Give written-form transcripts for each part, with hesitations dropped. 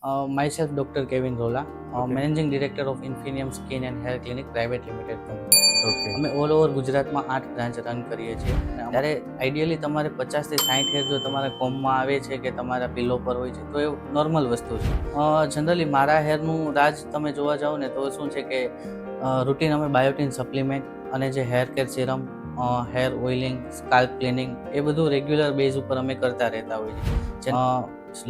Myself, Dr. Kevin Rola, okay Managing Director of Infinium Skin and Hair Clinic Private Limited Company. Okay અમે all over ગુજરાતમાં 8 branch run કરીએ છીએ અને ત્યારે ideally તમારે 50 થી 60 હેર જો તમારા કોમમાં આવે છે કે તમારા પિલો પર હોય છે તો એ નોર્મલ વસ્તુ છે. જનરલી મારા હેરનું રાજ તમે જોવા જાઓ ને તો શું છે કે રૂટીન અમે બાયોટીન સપ્લિમેન્ટ અને જે hair care serum, hair oiling, scalp cleaning એ બધું રેગ્યુલર બેઝ ઉપર અમે કરતા રહેતા હોઈએ છીએ.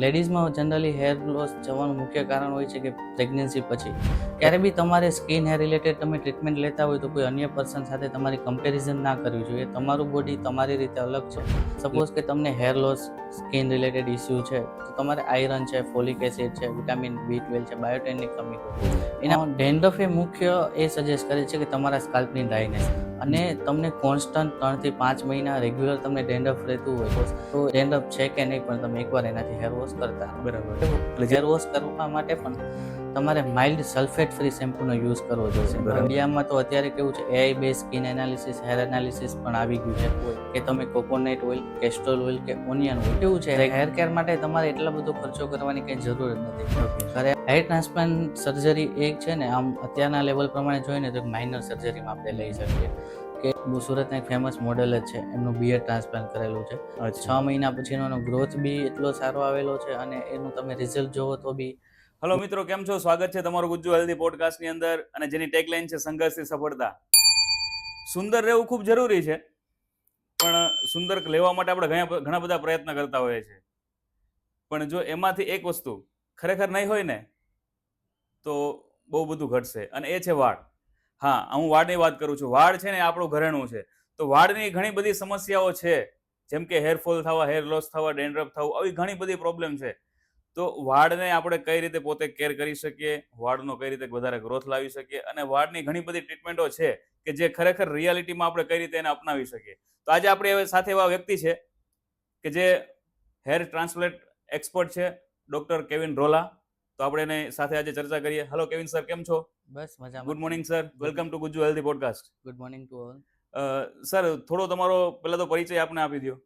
લેડીઝમાં જનરલી હેર લોસ જવાનું મુખ્ય કારણ હોય છે કે પ્રેગ્નન્સી પછી ક્યારે બી તમારે સ્કિન હેર રિલેટેડ તમે ટ્રીટમેન્ટ લેતા હોય તો કોઈ અન્ય પર્સન સાથે તમારી કમ્પેરિઝન ના કરવી જોઈએ. તમારું બોડી તમારી રીતે અલગ છે. સપોઝ કે તમને hair loss, skin related issue છે તો તમારે આયરન છે, ફોલિક એસિડ છે, વિટામિન B12 છે, બાયોટેનની કમી હોય. એના ડેન્ડ્રફ એ મુખ્ય એ સજેસ્ટ કરે છે કે તમારા સ્કાલ્પની ડ્રાયનેસ અને તમને કોન્સ્ટન્ટ 3 થી 5 મહિના રેગ્યુલર તમને ડેન્ડ્રફ રહેતું હોય તો ડેન્ડ્રફ છે કે નહીં પણ તમે એકવાર એનાથી હેર વોશ કરતા બરાબર. એટલે હેર વોશ કરવા માટે પણ તમારે માઇલ્ડ સલ્ફેટ ફ્રી શેમ્પૂનો યુઝ કરવો જોઈએ. બરાબર. ઇન્ડિયામાં તો અત્યારે કેવું છે AI base skin analysis, hair analysis પણ આવી ગયું છે કે તમે કોકોનટ ઓઇલ, કેસ્ટોલ ઓઇલ કે ઓનિયન ઓઇલ કેવું છે હેર કેર માટે તમારે એટલો બધો ખર્ચો કરવાની કંઈ જરૂર જ નથી. ઘરે હેર ટ્રાન્સપ્લાન્ટ સર્જરી એક છે ને આમ અત્યારના લેવલ પ્રમાણે જોઈએ ને તો માઇનર સર્જરીમાં આપણે લઈ શકીએ કે સુરતના એક ફેમસ મોડેલ જ છે, એમનું બિયર ટ્રાન્સપ્લાન્ટ કરેલું છે. 6 મહિના પછીનો એનો ગ્રોથ બી એટલો સારો આવેલો છે અને એનું તમે રિઝલ્ટ જોવો તો બી. હલો મિત્રો, કેમ છો? સ્વાગત છે તમારું ગુજ્જુ હેલ્ધી પોડકાસ્ટની અંદર અને જેની ટેગલાઇન છે સંઘર્ષથી સફળતા. સુંદર રહેવું ખૂબ જરૂરી છે, પણ સુંદર લેવા માટે આપણે ઘણા બધા પ્રયત્ન કરતા હોઈએ છીએ. પણ જો એમાંથી એક વસ્તુ ખરેખર નહીં હોય ને તો બહુ બધું ઘટશે અને એ છે વાળ. હા, હું વાળની વાત કરું છું. વાળ છે ને આપણું ઘરેણું છે. તો વાળની ઘણી બધી સમસ્યાઓ છે, જેમ કે હેરફોલ થવા, હેર લોસ થવા, ડેન્ડ્રફ થવું, આવી ઘણી બધી પ્રોબ્લેમ છે. તો વાળને આપણે કઈ રીતે પોતે કેર કરી શકીએ, વાળનો કઈ રીતે વધારે ગ્રોથ લાવી શકીએ અને વાળની ઘણી બધી ટ્રીટમેન્ટો છે કે જે ખરેખર રિયાલિટીમાં આપણે કઈ રીતે એને અપનાવી શકીએ. તો આજે આપણે સાથે એવા વ્યક્તિ છે કે જે હેર ટ્રાન્સપ્લાન્ટ એક્સપર્ટ છે, ડોક્ટર કેવિન રોલા. તો આપણે એની સાથે આજે ચર્ચા કરીએ. હેલો કેવિન સર, કેમ છો? બસ મજામાં. Good morning sir, welcome to Gujju healthy podcast. Good morning to all. Sir, થોડો તમારો પહેલા તો પરિચય આપને આપી દો.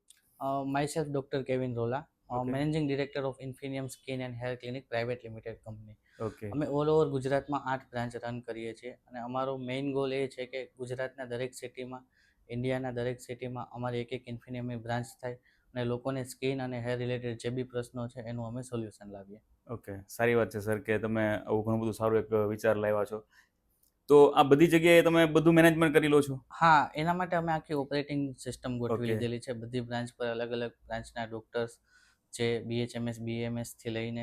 Myself, Dr. Kevin Rola, Okay. Managing Director of Infinium Skin and Hair Clinic Private Limited Company. Okay અમે ઓલ ઓવર ગુજરાતમાં 8 બ્રાન્ચ રન કરીએ છીએ અને અમારો મેઇન ગોલ એ છે કે ગુજરાતના દરેક સિટીમાં, ઇન્ડિયાના દરેક સિટીમાં અમારી એક ઇન્ફિનિયમની બ્રાન્ચ થાય અને લોકોને સ્કિન અને હેર રિલેટેડ જે બી પ્રશ્નો છે એનું અમે સોલ્યુશન લાવીએ. ઓકે, સારી વાત છે સર કે તમે આવું ઘણું બધું સારું એક વિચાર લાવ્યા છો. તો આ બધી જગ્યાએ તમે બધું મેનેજમેન્ટ કરી લો છો? હા, એના માટે અમે આખી ઓપરેટિંગ સિસ્ટમ ગોઠવી Okay. લીધેલી છે. બધી બ્રાન્ચ પર અલગ અલગ બ્રાન્ચના ડોક્ટર્સ જે BHMS, BMS થી લઈને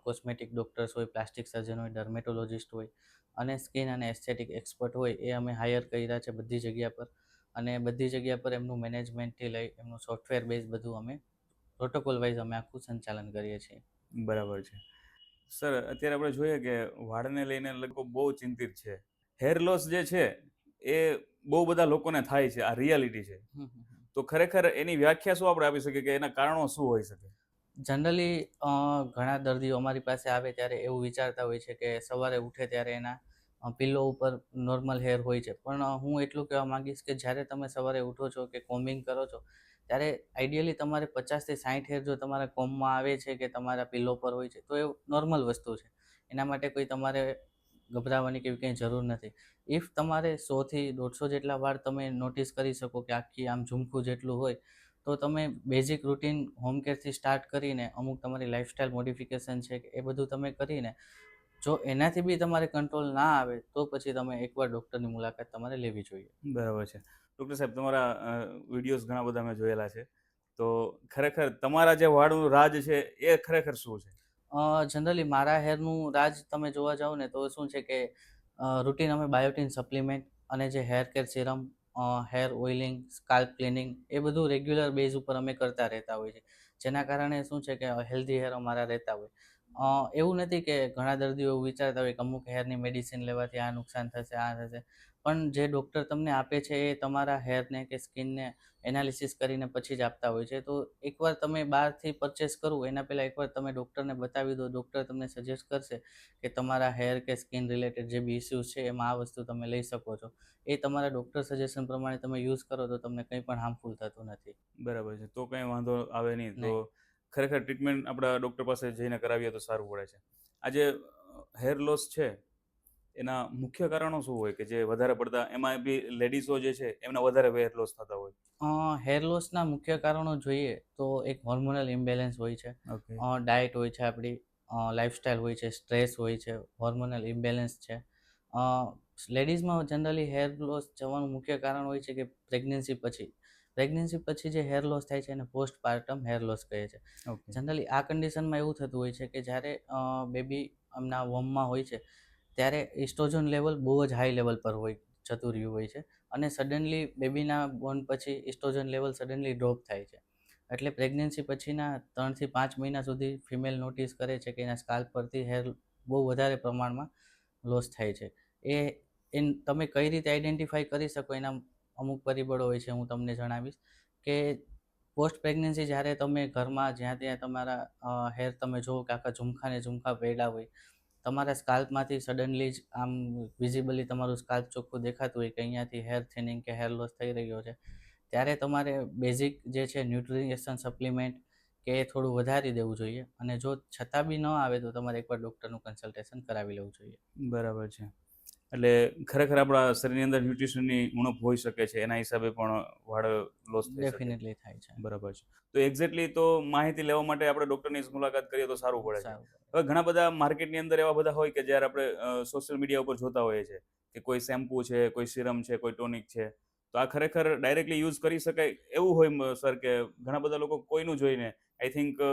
કોસ્મેટિક ડોક્ટર્સ હોય, પ્લાસ્ટિક સર્જન હોય, ડર્મેટોલોજિસ્ટ હોય અને સ્કિન અને એસ્થેટિક એક્સપર્ટ હોય એ અમે હાયર કર્યા છે બધી જગ્યા પર અને બધી જગ્યા પર એમનું મેનેજમેન્ટથી લઈ એમનું સોફ્ટવેર બેઝ બધું અમે પ્રોટોકોલ વાઇઝ અમે આખું સંચાલન કરીએ છીએ. બરાબર છે. સર, અત્યારે આપણે જોઈએ કે વાળને લઈને લોકો બહુ ચિંતિત છે. હેર લોસ જે છે એ બહુ બધા લોકોને થાય છે, આ રિયાલિટી છે. તો ખરેખર એની વ્યાખ્યા શું આપણે આપી શકીએ કે એના કારણો શું હોઈ શકે? જનરલી ઘણા દર્દીઓ અમારી પાસે આવે ત્યારે એવું વિચારતા હોય છે કે સવારે ઉઠે ત્યારે એના પિલ્લો ઉપર નોર્મલ હેર હોય છે, પણ હું એટલું કહેવા માંગીશ કે જ્યારે તમે સવારે ઉઠો છો કે કોમ્બિંગ કરો છો ત્યારે આઈડિયલી તમારે 50 થી 60 હેર જો તમારા કોમમાં આવે છે કે તમારા પિલ્લો પર હોય છે તો એ નોર્મલ વસ્તુ છે. એના માટે કોઈ તમારે ગભરાવાની કે એવી કંઈ જરૂર નથી. ઇફ તમારે 100 થી 150 જેટલા વાળ તમે નોટિસ કરી શકો કે આખી આમ ઝુમખું જેટલું હોય તો તમે બેઝિક રૂટીન હોમ કેરથી સ્ટાર્ટ કરીને અમુક તમારી લાઇફસ્ટાઇલ મોડિફિકેશન છે કે એ બધું તમે કરીને જો એનાથી બી તમારે કંટ્રોલ ના આવે તો પછી તમે એકવાર ડૉક્ટરની મુલાકાત તમારે લેવી જોઈએ. બરાબર છે. ડૉક્ટર સાહેબ, તમારા વિડીયોઝ ઘણા બધા મેં જોયેલા છે. તો ખરેખર તમારા જે વાળનું રાજ છે એ ખરેખર શું છે? જનરલી મારા હેરનું રાજ તમે જોવા જાઓ ને તો શું છે કે રૂટીન અમે બાયોટીન સપ્લિમેન્ટ અને જે hair care serum, hair oiling, scalp cleaning એ બધું રેગ્યુલર બેઝ ઉપર અમે કરતા રહેતા હોઈએ છીએ. જેના કારણે શું છે કે હેલ્ધી હેર અમારા રહેતા હોય. એવું નથી કે ઘણા દર્દીઓ એવું વિચારતા હોય કે અમુક હેરની મેડિસિન લેવાથી આ નુકસાન થશે, આ થશે, પણ જે ડૉક્ટર તમને આપે છે એ તમારા હેરને કે સ્કિનને એનાલિસિસ કરીને પછી જ આપતા હોય છે. તો એકવાર તમે બહારથી પરચેસ કરવું એના પહેલાં એકવાર તમે ડૉક્ટરને બતાવી દો. ડૉક્ટર તમને સજેસ્ટ કરશે કે તમારા હેર કે સ્કિન રિલેટેડ જે બી ઇસ્યુઝ છે એમાં આ વસ્તુ તમે લઈ શકો છો. એ તમારા ડૉક્ટર સજેશન પ્રમાણે તમે યુઝ કરો તો તમને કંઈ પણ હાર્મફુલ થતું નથી. બરાબર છે. તો કંઈ વાંધો આવે નહીં. તો ખરેખર ટ્રીટમેન્ટ આપણા ડૉક્ટર પાસે જઈને કરાવીએ તો સારું પડે છે. આજે હેર લોસ છે એના મુખ્ય કારણો શું હોય કે જે વધારે પડતા, એમાં બી લેડીઝો જે છે એમના વધારે હેર લોસ થતા હોય? હેર લોસના મુખ્ય કારણો જોઈએ તો એક હોર્મોનલ ઇમ્બેલેન્સ હોય છે, ઓકે. ડાયટ હોય છે આપણી, લાઇફસ્ટાઈલ હોય છે, સ્ટ્રેસ હોય છે, હોર્મોનલ ઇમ્બેલેન્સ છે. લેડીઝમાં જનરલી હેર લોસ જવાનું મુખ્ય કારણ હોય છે કે પ્રેગ્નન્સી પછી જે હેર લોસ થાય છે એને પોસ્ટપાર્ટમ હેર લોસ કહે છે. ઓકે. જનરલી આ કન્ડિશનમાં એવું થતું હોય છે કે જ્યારે બેબી એમના વોમમાં હોય છે ત્યારે ઇસ્ટ્રોજન લેવલ બહુ જ હાઈ લેવલ પર જતું રહ્યું હોય છે, અને સડનલી બેબીના બોર્ન પછી ઇસ્ટ્રોજન લેવલ સડનલી ડ્રોપ થાય છે. એટલે પ્રેગ્નન્સી પછીના 3 થી 5 મહિના સુધી ફિમેલ નોટિસ કરે છે કે એના સ્કાલ્પ પરથી હેર બહુ વધારે પ્રમાણમાં લોસ થાય છે. એ તમે કઈ રીતે આઈડેન્ટિફાઈ કરી શકો એના અમુક પરિબળો હોય છે, હું તમને જણાવીશ કે પોસ્ટ પ્રેગ્નન્સી જ્યારે તમે ઘરમાં જ્યાં ત્યાં તમારા હેર તમે જુઓ કે આખા ઝુમખા પડ્યા હોય, તમારા સ્કાલ્પમાંથી સડનલી જ આમ વિઝિબલી તમારું સ્કાલ્પ ચોખ્ખું દેખાતું હોય કે અહીંયાથી હેર થિનિંગ કે હેર લોસ થઈ રહ્યો છે, ત્યારે તમારે બેઝિક જે છે ન્યુટ્રિશન સપ્લિમેન્ટ કે એ થોડું વધારી દેવું જોઈએ, અને જો છતાં બી ન આવે તો તમારે એકવાર ડૉક્ટરનું કન્સલ્ટેશન કરાવી લેવું જોઈએ. બરાબર છે. એટલે ખરેખર આપણા શરીરની અંદર ન્યુટ્રિશનની ઉણપ હોઈ શકે છે, એના હિસાબે પણ વાળ લોસ થઈ શકે. ડેફિનેટલી થાય છે. બરાબર છે. તો એક્ઝેક્ટલી તો માહિતી લેવા માટે આપણે ડૉક્ટરની મુલાકાત કરીએ તો સારું પડે છે. સારું. હવે ઘણા બધા માર્કેટની અંદર એવા બધા હોય કે જ્યારે આપણે સોશિયલ મીડિયા ઉપર જોતા હોઈએ છીએ કે કોઈ શેમ્પૂ છે, કોઈ સિરમ છે, કોઈ ટોનિક છે, તો આ ખરેખર ડાયરેક્ટલી યુઝ કરી શકાય એવું હોય સર? કે ઘણા બધા લોકો કોઈનું જોઈને આઈ થિંક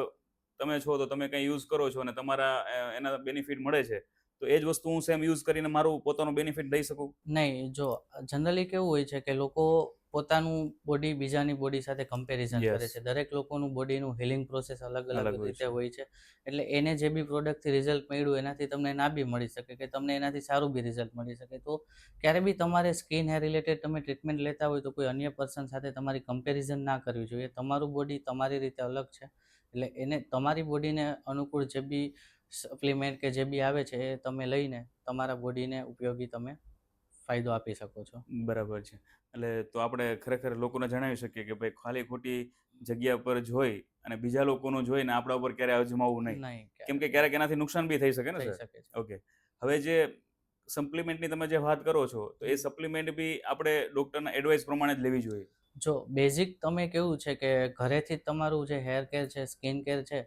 તમે છો તો તમે કંઈ યુઝ કરો છો અને તમારા એના બેનિફિટ મળે છે, તો એ જ વસ્તુ હું સેમ યુઝ કરીને મારું પોતાનું બેનિફિટ લઈ શકું? નહીં, જો જનરલી કેવું હોય છે કે લોકો પોતાનું બોડી બીજાની બોડી સાથે કમ્પેરિઝન કરે Yes. છે. દરેક લોકોનું બોડીનું હિલિંગ પ્રોસેસ અલગ અલગ અલગ હોય રીતે છે. હોય છે. એટલે એને જે બી પ્રોડક્ટથી રિઝલ્ટ મળ્યું એનાથી તમને ના બી મળી શકે કે તમને એનાથી સારું બી રિઝલ્ટ મળી શકે. તો ક્યારે બી તમારે સ્કિન હેર રિલેટેડ તમે ટ્રીટમેન્ટ લેતા હોય તો કોઈ અન્ય પર્સન સાથે તમારી કમ્પેરિઝન ના કરવી જોઈએ. તમારું બોડી તમારી રીતે અલગ છે, એટલે એને તમારી બોડીને અનુકૂળ જે બી સપ્લિમેન્ટ કે જે બી આવે છે એ તમે લઈને તમારા બોડીને ઉપયોગી તમે ફાયદો આપી શકો છો. બરાબર છે. એટલે તો આપણે ખરેખર લોકોને જણાવી શકીએ કે ભાઈ ખાલી ખોટી જગ્યા પર જોઈ અને બીજા લોકોનું જોઈને આપણા ઉપર ક્યારે અજમાવવું નહીં. નહીં, કેમ કે ક્યારેક એનાથી નુકસાન બી થઈ શકે ને થઈ સર? શકે છે. ઓકે. હવે જે સપ્લિમેન્ટની તમે જે વાત કરો છો, તો એ સપ્લિમેન્ટ બી આપણે ડૉક્ટરના એડવાઇસ પ્રમાણે જ લેવી જોઈએ? જો બેઝિક તમે કેવું છે કે ઘરેથી જ તમારું જે હેર કેર છે, સ્કિન કેર છે,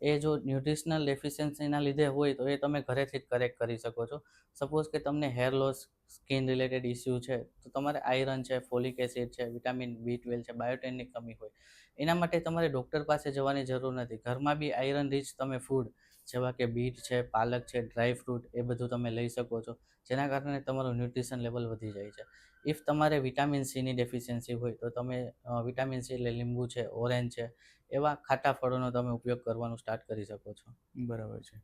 એ જો ન્યુટ્રિશનલ ડેફિશિયન્સીના લીધે હોય તો એ તમે ઘરેથી જ કરેક્ટ કરી શકો છો. સપોઝ કે તમને hair loss, skin related issue છે, તો તમારે આયરન છે, ફોલિક એસિડ છે, વિટામિન B12 છે, બાયોટેનની કમી હોય, એના માટે તમારે ડૉક્ટર પાસે જવાની જરૂર નથી. ઘરમાં બી આયરન રીચ તમે ફૂડ જેવા કે બીટ છે, પાલક છે, ડ્રાય ફ્રૂટ, એ બધું તમે લઈ શકો છો, જેના કારણે તમારું ન્યુટ્રિશન લેવલ વધી જાય છે. ઇફ તમારે વિટામિન સીની ડેફિશિયન્સી હોય તો તમે વિટામિન સી એટલે લીંબુ છે, ઓરેન્જ છે, એવા ખાટા ફળોનો તમે ઉપયોગ કરવાનું સ્ટાર્ટ કરી શકો છો. બરાબર છે.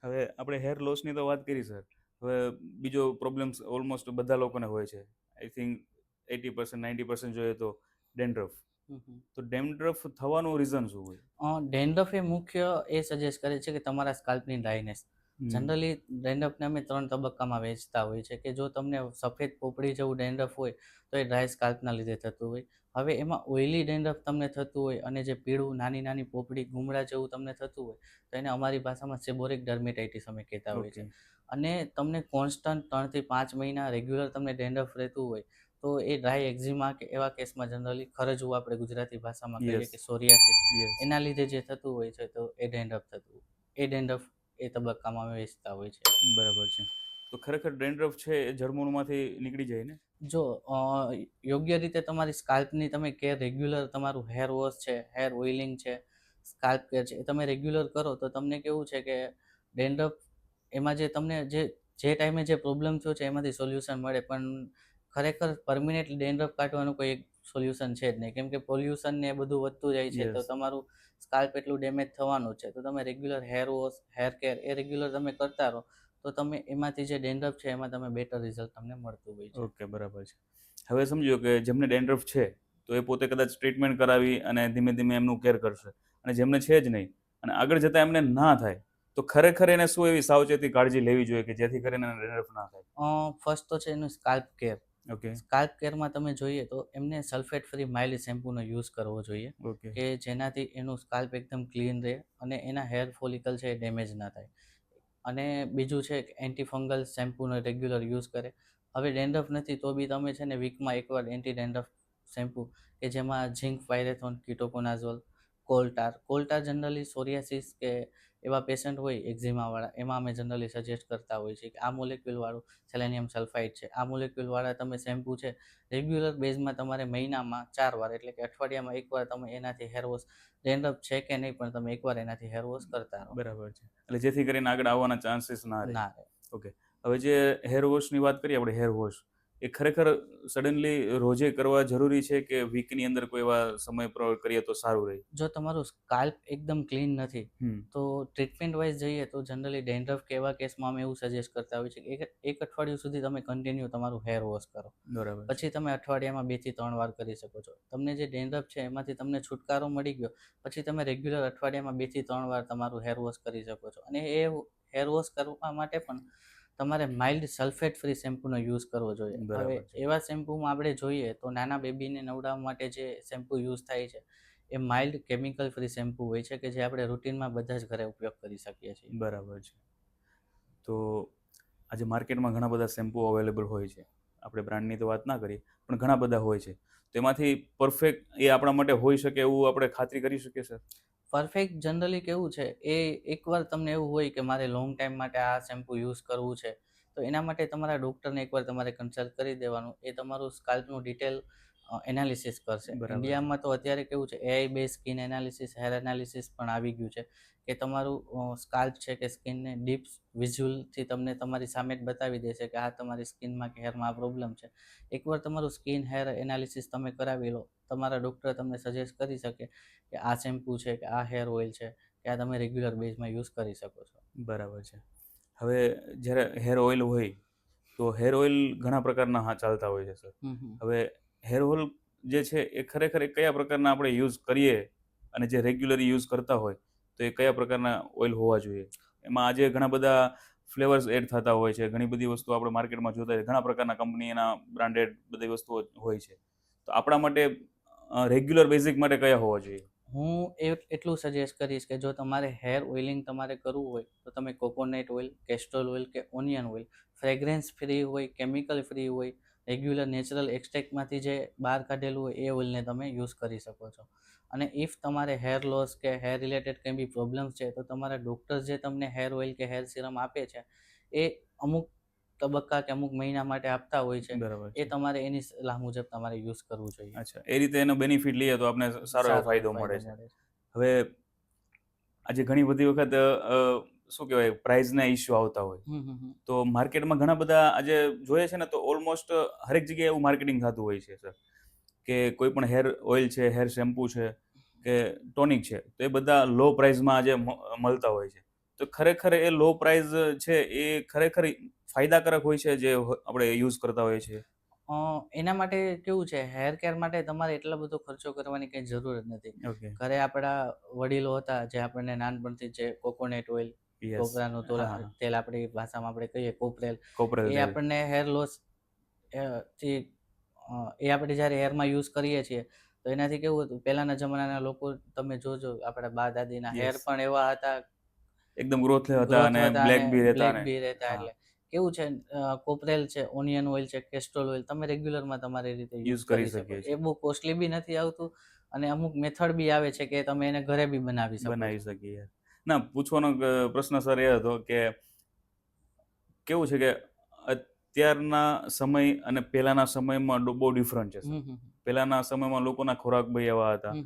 હવે આપણે હેર લોસની તો વાત કરી સર. હવે બીજો પ્રોબ્લેમ્સ ઓલમોસ્ટ બધા લોકોને હોય છે. આઈ થિંક 80% 90% જોઈએ તો ડેન્ડ્રફ. તો ડેન્ડ્રફ થવાનું રીઝન શું હોય? ડેન્ડ્રફ એ મુખ્ય એ સજેસ્ટ કરે છે કે તમારા સ્કાલ્પની ડ્રાયનેસ. જનરલી ડેન્ડ્રફને અમે 3 તબક્કામાં વહેંચતા હોય છે કે જો તમને સફેદ પોપડી જેવું ડેન્ડ્રફ હોય તો એ ડ્રાય સ્કાલ્પના લીધે થતું હોય. હવે એમાં ઓઇલી ડેન્ડ્રફ તમને થતું હોય અને જે પીળું નાની નાની પોપડી ગુમડા જેવું તમને થતું હોય તો એને અમારી ભાષામાં સેબોરિક ડર્મેટાઇટિસ અમે કહેતા હોય છે. અને તમને કોન્સ્ટન્ટ 3 થી 5 મહિના રેગ્યુલર તમને ડેન્ડ્રફ રહેતું હોય તો એ ડ્રાય એક્ઝિમા કે એવા કેસમાં જનરલી ખરજવું આપણે ગુજરાતી ભાષામાં કહીએ કે સોરિયાસિસ, એના લીધે જે થતું હોય છે તો એ ડેન્ડ્રફ થતું હોય. એ ડેન્ડ્રફ એ તબક્કામાં અમે વેચતા હોય છે. બરાબર છે. તો ખરેખર ડેન્ડ્રફ છે એ જળમૂળમાંથી નીકળી જાય ને? જો યોગ્ય રીતે તમારી સ્કાલ્પની તમે કેર રેગ્યુલર, તમારું હેર વોશ છે, હેર ઓઇલિંગ છે, સ્કાલ્પ કેર છે, એ તમે રેગ્યુલર કરો તો તમને કેવું છે કે ડેન્ડ્રફ એમાં જે તમને જે ટાઈમે જે પ્રોબ્લેમ થયો છે એમાંથી સોલ્યુશન મળે, પણ ખરેખર પરમિનેન્ટ ડેન્ડ્રફ કાઢવાનું કોઈ એક સોલ્યુશન છે જ નહીં, કેમ કે પોલ્યુશન ને એ બધું વધતું જાય છે તો તમારું સ્કાલ્પ એટલું ડેમેજ થવાનું છે. તો તમે regular hair wash, hair care એ રેગ્યુલર તમે કરતા રહો તો તમે એમાંથી જે ડેન્ડ્રફ છે એમાં તમે બેટર રિઝલ્ટ તમને મળતું હોય છે. ઓકે, બરાબર છે. હવે સમજો કે જેમને ડેન્ડ્રફ છે તો એ પોતે કદાચ ટ્રીટમેન્ટ કરાવી અને ધીમે ધીમે એમનું કેર કરશે, અને જેમને છે જ નહીં અને આગળ જતાં એમને ના થાય તો ખરેખર એને શું એવી સાવચેતી કાળજી લેવી જોઈએ કે જેથી કરીને ડેન્ડ્રફ ના થાય? ફર્સ્ટ તો છે એનું સ્કાલ્પ કેર. ઓકે સ્કાલ્પ કેરમાં તમે જોઈએ તો એમને સલ્ફેટ ફ્રી માઇલ્ડ શેમ્પૂનો યુઝ કરવો જોઈએ ઓકે કે જેનાથી એનું સ્કાલ્પ એકદમ ક્લીન રહે અને એના હેર ફોલિકલ છે એ ડેમેજ ના થાય. અને બીજું છે કે એન્ટી ફંગલ શેમ્પૂનો રેગ્યુલર યુઝ કરે. હવે ડેન્ડ્રફ નથી તો બી તમે છે ને વીકમાં એકવાર એન્ટી ડેન્ડ્રફ શેમ્પૂ કે જેમાં ઝિંક પાયરેથોન કીટોકોનાઝોલ કોલ્ટાર જનરલી સોરિયાસિસ કે એવા પેશન્ટ હોય એક્ઝિમાવાળા એમાં અમે જનરલી સજેસ્ટ કરતા હોઈએ છીએ કે આ મોલેક્યુલવાળું સેલેનિયમ સલ્ફાઇડ છે, આ મોલેક્યુલવાળા તમે શેમ્પૂ છે રેગ્યુલર બેઝમાં તમારે મહિનામાં 4 વાર એટલે કે અઠવાડિયામાં એકવાર તમે એનાથી હેર વોશ, ડેન્ડ્રફ છે કે નહીં પણ તમે એકવાર એનાથી હેર વોશ કરતા રહો. બરાબર છે. એટલે જેથી કરીને આગળ આવવાના ચાન્સીસ ના રહે. ના રહે. ઓકે. હવે જે હેર વોશની વાત કરીએ આપણે, હેર વોશ એ ખરેખર સડનલી રોજે કરવા જરૂરી છે કે વીકની અંદર કોઈ એવા સમય પર કરીએ તો સારું રહે? જો તમારું સ્કાલ્પ એકદમ ક્લીન નથી તો ટ્રીટમેન્ટ વાઇઝ જઈએ તો જનરલી ડેન્ડ્રફ કે એવા કેસમાં અમે એવું સજેસ્ટ કરતા હોઈએ છીએ કે એક અઠવાડિયું સુધી તમે કન્ટિન્યુ તમારું હેર વોશ કરો, બરાબર. પછી તમે અઠવાડિયામાં 2 થી 3 વાર કરી શકો છો. તમને જે ડેન્ડ્રફ છે એમાંથી તમને છુટકારો મળી ગયો પછી તમે રેગ્યુલર અઠવાડિયામાં 2 થી 3 વાર તમારું હેર વોશ કરી શકો છો. અને એ હેર વોશ કરવા માટે પણ તમારે માઇલ્ડ સલ્ફેટ ફ્રી શેમ્પૂનો યુઝ કરવો જોઈએ. હવે એવા શેમ્પૂમાં આપણે જોઈએ તો નાના બેબીને નવડાવવા માટે જે શેમ્પૂ યુઝ થાય છે એ માઇલ્ડ કેમિકલ ફ્રી શેમ્પૂ હોય છે કે જે આપણે રૂટીનમાં બધા જ ઘરે ઉપયોગ કરી શકીએ છીએ. બરાબર છે. તો આજે માર્કેટમાં ઘણા બધા શેમ્પૂ અવેલેબલ હોય છે. આપણે બ્રાન્ડની તો વાત ના કરીએ પણ ઘણા બધા હોય છે. તેમાંથી પરફેક્ટ એ આપણા માટે હોઈ શકે એવું આપણે ખાતરી કરી શકીએ સર? પરફેક્ટ જનરલી કેવું છે એ એકવાર તમને એવું હોય કે મારે લોંગ ટાઈમ માટે આ શેમ્પૂ યુઝ કરવું છે તો એના માટે તમારા ડૉક્ટરને એકવાર તમારે કન્સલ્ટ કરી દેવાનું. એ તમારું સ્કાલ્પનું ડિટેલ એનાલિસિસ કરશે. ઇન્ડિયામાં તો અત્યારે કેવું છે AI base skin analysis, hair analysis પણ આવી ગયું છે કે તમારું સ્કાલ્પ છે કે સ્કિનને ડીપ વિઝ્યુઅલથી તમને તમારી સામે જ બતાવી દેશે કે આ તમારી સ્કિનમાં કે હેરમાં આ પ્રોબ્લેમ છે. એકવાર તમારું સ્કિન હેર એનાલિસિસ તમે કરાવી લો, તમારા ડૉક્ટર તમને સજેસ્ટ કરી શકે કે આ શેમ્પૂ છે કે આ હેર ઓઇલ છે કે આ તમે રેગ્યુલર બેઝમાં યુઝ કરી શકો છો. બરાબર છે. હવે જ્યારે હેર ઓઇલ હોય તો હેર ઓઇલ ઘણા પ્રકારના ચાલતા હોય છે સર. હવે હેર ઓઇલ જે છે એ ખરેખર કયા પ્રકારના આપણે યુઝ કરીએ અને જે રેગ્યુલરી યુઝ કરતા હોય તો એ કયા પ્રકારના ઓઇલ હોવા જોઈએ? એમાં આજે ઘણા બધા ફ્લેવર્સ એડ થતા હોય છે, ઘણી બધી વસ્તુ આપણે માર્કેટમાં જોતા હોય, ઘણા પ્રકારના કંપનીના બ્રાન્ડેડ બધી વસ્તુઓ હોય છે. તો આપણા માટે રેગ્યુલર બેઝિક માટે કયા હોવા જોઈએ? હું એટલું સજેસ્ટ કરીશ કે જો તમારે હેર ઓઇલિંગ તમારે કરવું હોય તો તમે કોકોનટ ઓઇલ, કેસ્ટોલ ઓઇલ કે ઓનિયન ઓઇલ ફ્રેગ્રન્સ ફ્રી હોય, કેમિકલ ફ્રી હોય, રેગ્યુલર નેચરલ એક્સટ્રેક્ટમાંથી જે બહાર કાઢેલું હોય એ ઓઇલને તમે યુઝ કરી શકો છો. અને ઇફ તમારે હેર લોસ કે હેર રિલેટેડ કંઈ બી પ્રોબ્લેમ્સ છે તો તમારા ડૉક્ટર્સ જે તમને હેર ઓઇલ કે હેર સિરમ આપે છે એ અમુક તબક્કા કે અમુક મહિના માટે આપતા હોય છે. એ તમારે એની સલાહ મુજબ તમારે યુઝ કરવું જોઈએ. અચ્છા, એ રીતે એનો બેનિફિટ લઈએ તો આપણે સારો એવો ફાયદો મળે છે. હવે આજે ઘણી બધી વખત શું કહેવાય પ્રાઇઝના ઇસ્યુ આવતા હોય તો માર્કેટમાં ઘણા બધા આજે જોઈએ છે ને તો ઓલમોસ્ટ હરેક જગ્યાએ એવું માર્કેટિંગ થતું હોય છે સર કે કોઈ પણ હેર ઓઇલ છે, હેર શેમ્પૂ છે કે ટોનિક છે તો એ બધા લો પ્રાઇઝમાં આજે મળતા હોય છે. તો ખરેખર એ લો પ્રાઇઝ છે એ ખરેખર ફાયદાકારક હોય છે જે આપણે યુઝ કરતા હોઈએ છીએ? એના માટે કેવું છે હેર કેર માટે તમારે એટલો બધો ખર્ચો કરવાની કંઈ જરૂર જ નથી. ઘરે આપણા વડીલો હતા જે આપણને નાનપણથી જે કોકોનટ ઓઇલ, કોપરાનું તેલ આપણી ભાષામાં આપણે કહીએ કોપરેલ, એ આપણને હેર લોસ થી એ આપણે જ્યારે હેરમાં યુઝ કરીએ છીએ તો એનાથી કેવું હતું પહેલાંના જમાનાના લોકો તમે જોજો આપણા બા દાદીના હેર પણ એવા હતા એકદમ ગ્રોથ હતા અને બ્લેક બી રહેતા. એટલે કેવું છે કોપરેલ છે, ઓનિયન ઓઇલ છે, કેસ્ટ્રોલ ઓઇલ તમે રેગ્યુલરમાં તમારી રીતે યુઝ કરી શકો. એ બહુ કોસ્ટલી બી નથી આવતું અને અમુક મેથડ બી આવે છે કે તમે એને ઘરે બી બનાવી શકીએ. ના, પૂછવાનો પ્રશ્ન સર એ હતો કે કેવું છે કે અત્યારના સમય અને પહેલાના સમયમાં બહુ ડિફરન્ટ છે. પહેલાના સમયમાં લોકોના ખોરાક બી એવા હતા,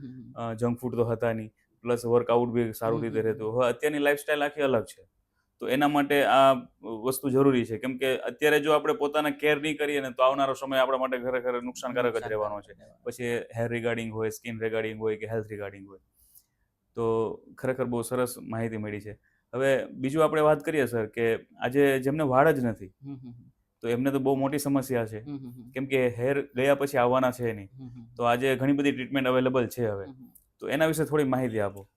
જંક ફૂડ તો હતા નહીં, પ્લસ વર્કઆઉટ બી સારું રીતે રહેતું. હવે અત્યારની લાઈફસ્ટાઈલ આખી અલગ છે. તો એના માટે આ વસ્તુ જરૂરી છે કેમ કે અત્યારે જો આપણે પોતાના કેર નહીં કરીએ ને તો આવનારો સમય આપણા માટે ખરેખર નુકસાનકારક જ રહેવાનો છે. પછી હેર રિગાર્ડિંગ હોય, સ્કિન રિગાર્ડિંગ હોય કે હેલ્થ રિગાર્ડિંગ હોય. તો ખરેખર બહુ સરસ માહિતી મળી છે. હવે બીજું આપણે વાત કરીએ સર કે આજે જેમને વાળ જ નથી તો એમને તો બહુ મોટી સમસ્યા છે કેમ કે હેર ગયા પછી આવવાના છે નહીં. તો આજે ઘણી બધી ટ્રીટમેન્ટ અવેલેબલ છે હવે, તો એના વિશે થોડી માહિતી આપો.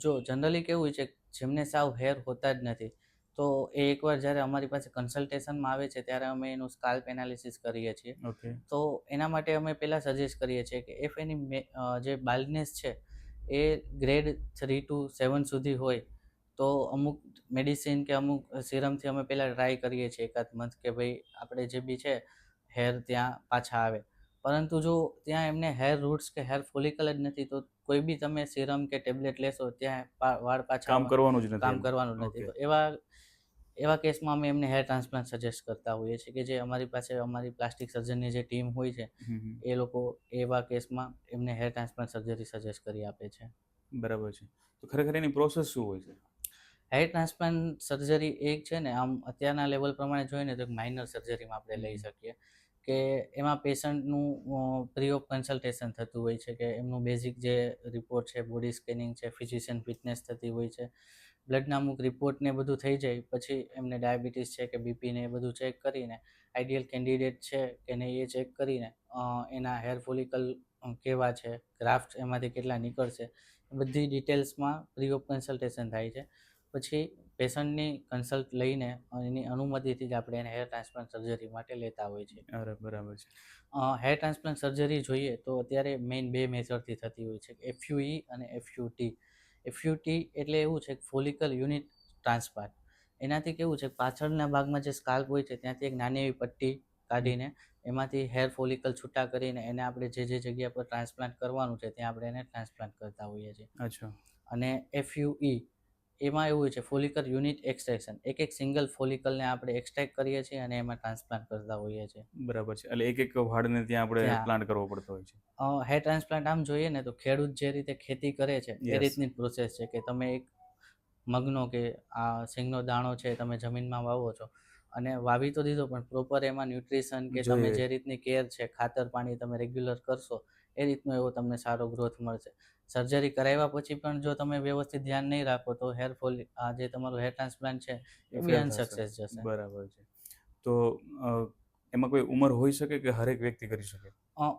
જો જનરલી કેવું હોય છે જેમને સાવ હેર હોતા જ નથી તો એ એકવાર જ્યારે અમારી પાસે કન્સલ્ટેશનમાં આવે છે ત્યારે અમે એનું સ્કાલ્પ એનાલિસિસ કરીએ છીએ. ઓકે. તો એના માટે અમે પહેલાં સજેસ્ટ કરીએ છીએ કે ઇફ એની જે બાલ્ડનેસ છે એ ગ્રેડ 3 to 7 સુધી હોય તો અમુક મેડિસિન કે અમુક સિરમથી અમે પહેલાં ટ્રાય કરીએ છીએ એકાદ મંથ કે ભાઈ આપણે જે બી છે હેર ત્યાં પાછા આવે. પરંતુ જો ત્યાં એમને હેર રૂટ્સ કે હેર ફોલિકલ જ નથી તો કોઈ બી તમે સિરમ કે ટેબ્લેટ લેશો ત્યાં વાળ પાછા કામ કરવાનું જ નથી કામ એમ. કરવાનું નથી. ઓકે. તો એવા કેસમાં અમે એમને હેર ટ્રાન્સપ્લાન્ટ સજેસ્ટ કરતા હોઈએ છીએ કે જે અમારી પાસે અમારી પ્લાસ્ટિક સર્જનની જે ટીમ હોય છે એ લોકો એવા કેસમાં એમને હેર ટ્રાન્સપ્લાન્ટ સર્જરી સજેસ્ટ કરી આપે છે. બરાબર છે. તો ખરેખર એની પ્રોસેસ શું હોય છે? હેર ટ્રાન્સપ્લાન્ટ સર્જરી એક છે ને આમ અત્યારના લેવલ પ્રમાણે જોઈએ ને તો એક માઇનર સર્જરીમાં આપણે લઈ શકીએ કે એમાં પેશન્ટનું ફ્રી ઓફ કન્સલ્ટેશન થતું હોય છે કે એમનું બેઝિક જે રિપોર્ટ છે, બોડી સ્કેનિંગ છે, ફિઝિશિયન ફિટનેસ થતી હોય છે, બ્લડના અમુક રિપોર્ટ ને બધું થઈ જાય પછી એમને ડાયાબિટીસ છે કે બીપી ને એ બધું ચેક કરીને આઈડિયલ કેન્ડિડેટ છે કે નહીં એ ચેક કરીને એના હેર ફોલિકલ કેવા છે, ગ્રાફ્ટ એમાંથી કેટલા નીકળશે, બધી ડિટેલ્સમાં ફ્રી ઓફ કન્સલ્ટેશન થાય છે. પછી પેશન્ટની કન્સલ્ટ લઈને એની અનુમતિથી જ આપણે એને હેર ટ્રાન્સપ્લાન્ટ સર્જરી માટે લેતા હોય છે. અરે બરાબર છે. હેર ટ્રાન્સપ્લાન્ટ સર્જરી જોઈએ તો અત્યારે મેઇન 2 મેથડથી થતી હોય છે, એફયુઈ અને એફયુટી. એફયુટી એટલે એવું છે કે ફોલિકલ યુનિટ ટ્રાન્સપ્લાન્ટ. એનાથી કેવું છે પાછળના ભાગમાં જે સ્કાલ્પ હોય છે ત્યાંથી એક નાની એવી પટ્ટી કાઢીને એમાંથી હેર ફોલિકલ છૂટા કરીને એને આપણે જે જગ્યા પર ટ્રાન્સપ્લાન્ટ કરવાનું છે ત્યાં આપણે એને ટ્રાન્સપ્લાન્ટ કરતા હોઈએ છીએ. અચ્છા. અને એફયુઈ એમાં એવું હોય છે ફોલિકલ યુનિટ એક્સટ્રેક્શન. એક સિંગલ ફોલિકલને આપણે એક્સટ્રેક્ટ કરીએ છીએ અને એમાં ટ્રાન્સપ્લાન્ટ કરતા હોઈએ છીએ. બરાબર છે. એટલે એક વાળને ત્યાં આપણે પ્લાન્ટ કરવો પડતો હોય છે. હેર ટ્રાન્સપ્લાન્ટ આમ જોઈએ ને તો ખેડૂત જે રીતે ખેતી કરે છે એ Yes. રીતની જ પ્રોસેસ છે કે તમે એક મગનો કે આ સિંગનો દાણો છે તમે જમીનમાં વાવો છો અને વાવી તો દીધો પણ પ્રોપર એમાં ન્યુટ્રિશન કે તમે જોઈએ. જે રીતની કેર છે, ખાતર પાણી તમે રેગ્યુલર કરશો એ રીતનો એવો તમને સારો ગ્રોથ મળશે. સર્જરી કરાવ્યા પછી પણ જો તમે વ્યવસ્થિત ધ્યાન નહીં રાખો તો આ જે તમારું હેર ટ્રાન્સપ્લાન્ટ છે એ બી fail થશે. અનસક્સેસ જશે. બરાબર છે. તો એમાં કોઈ ઉંમર હોઈ શકે કે હરેક વ્યક્તિ કરી શકે?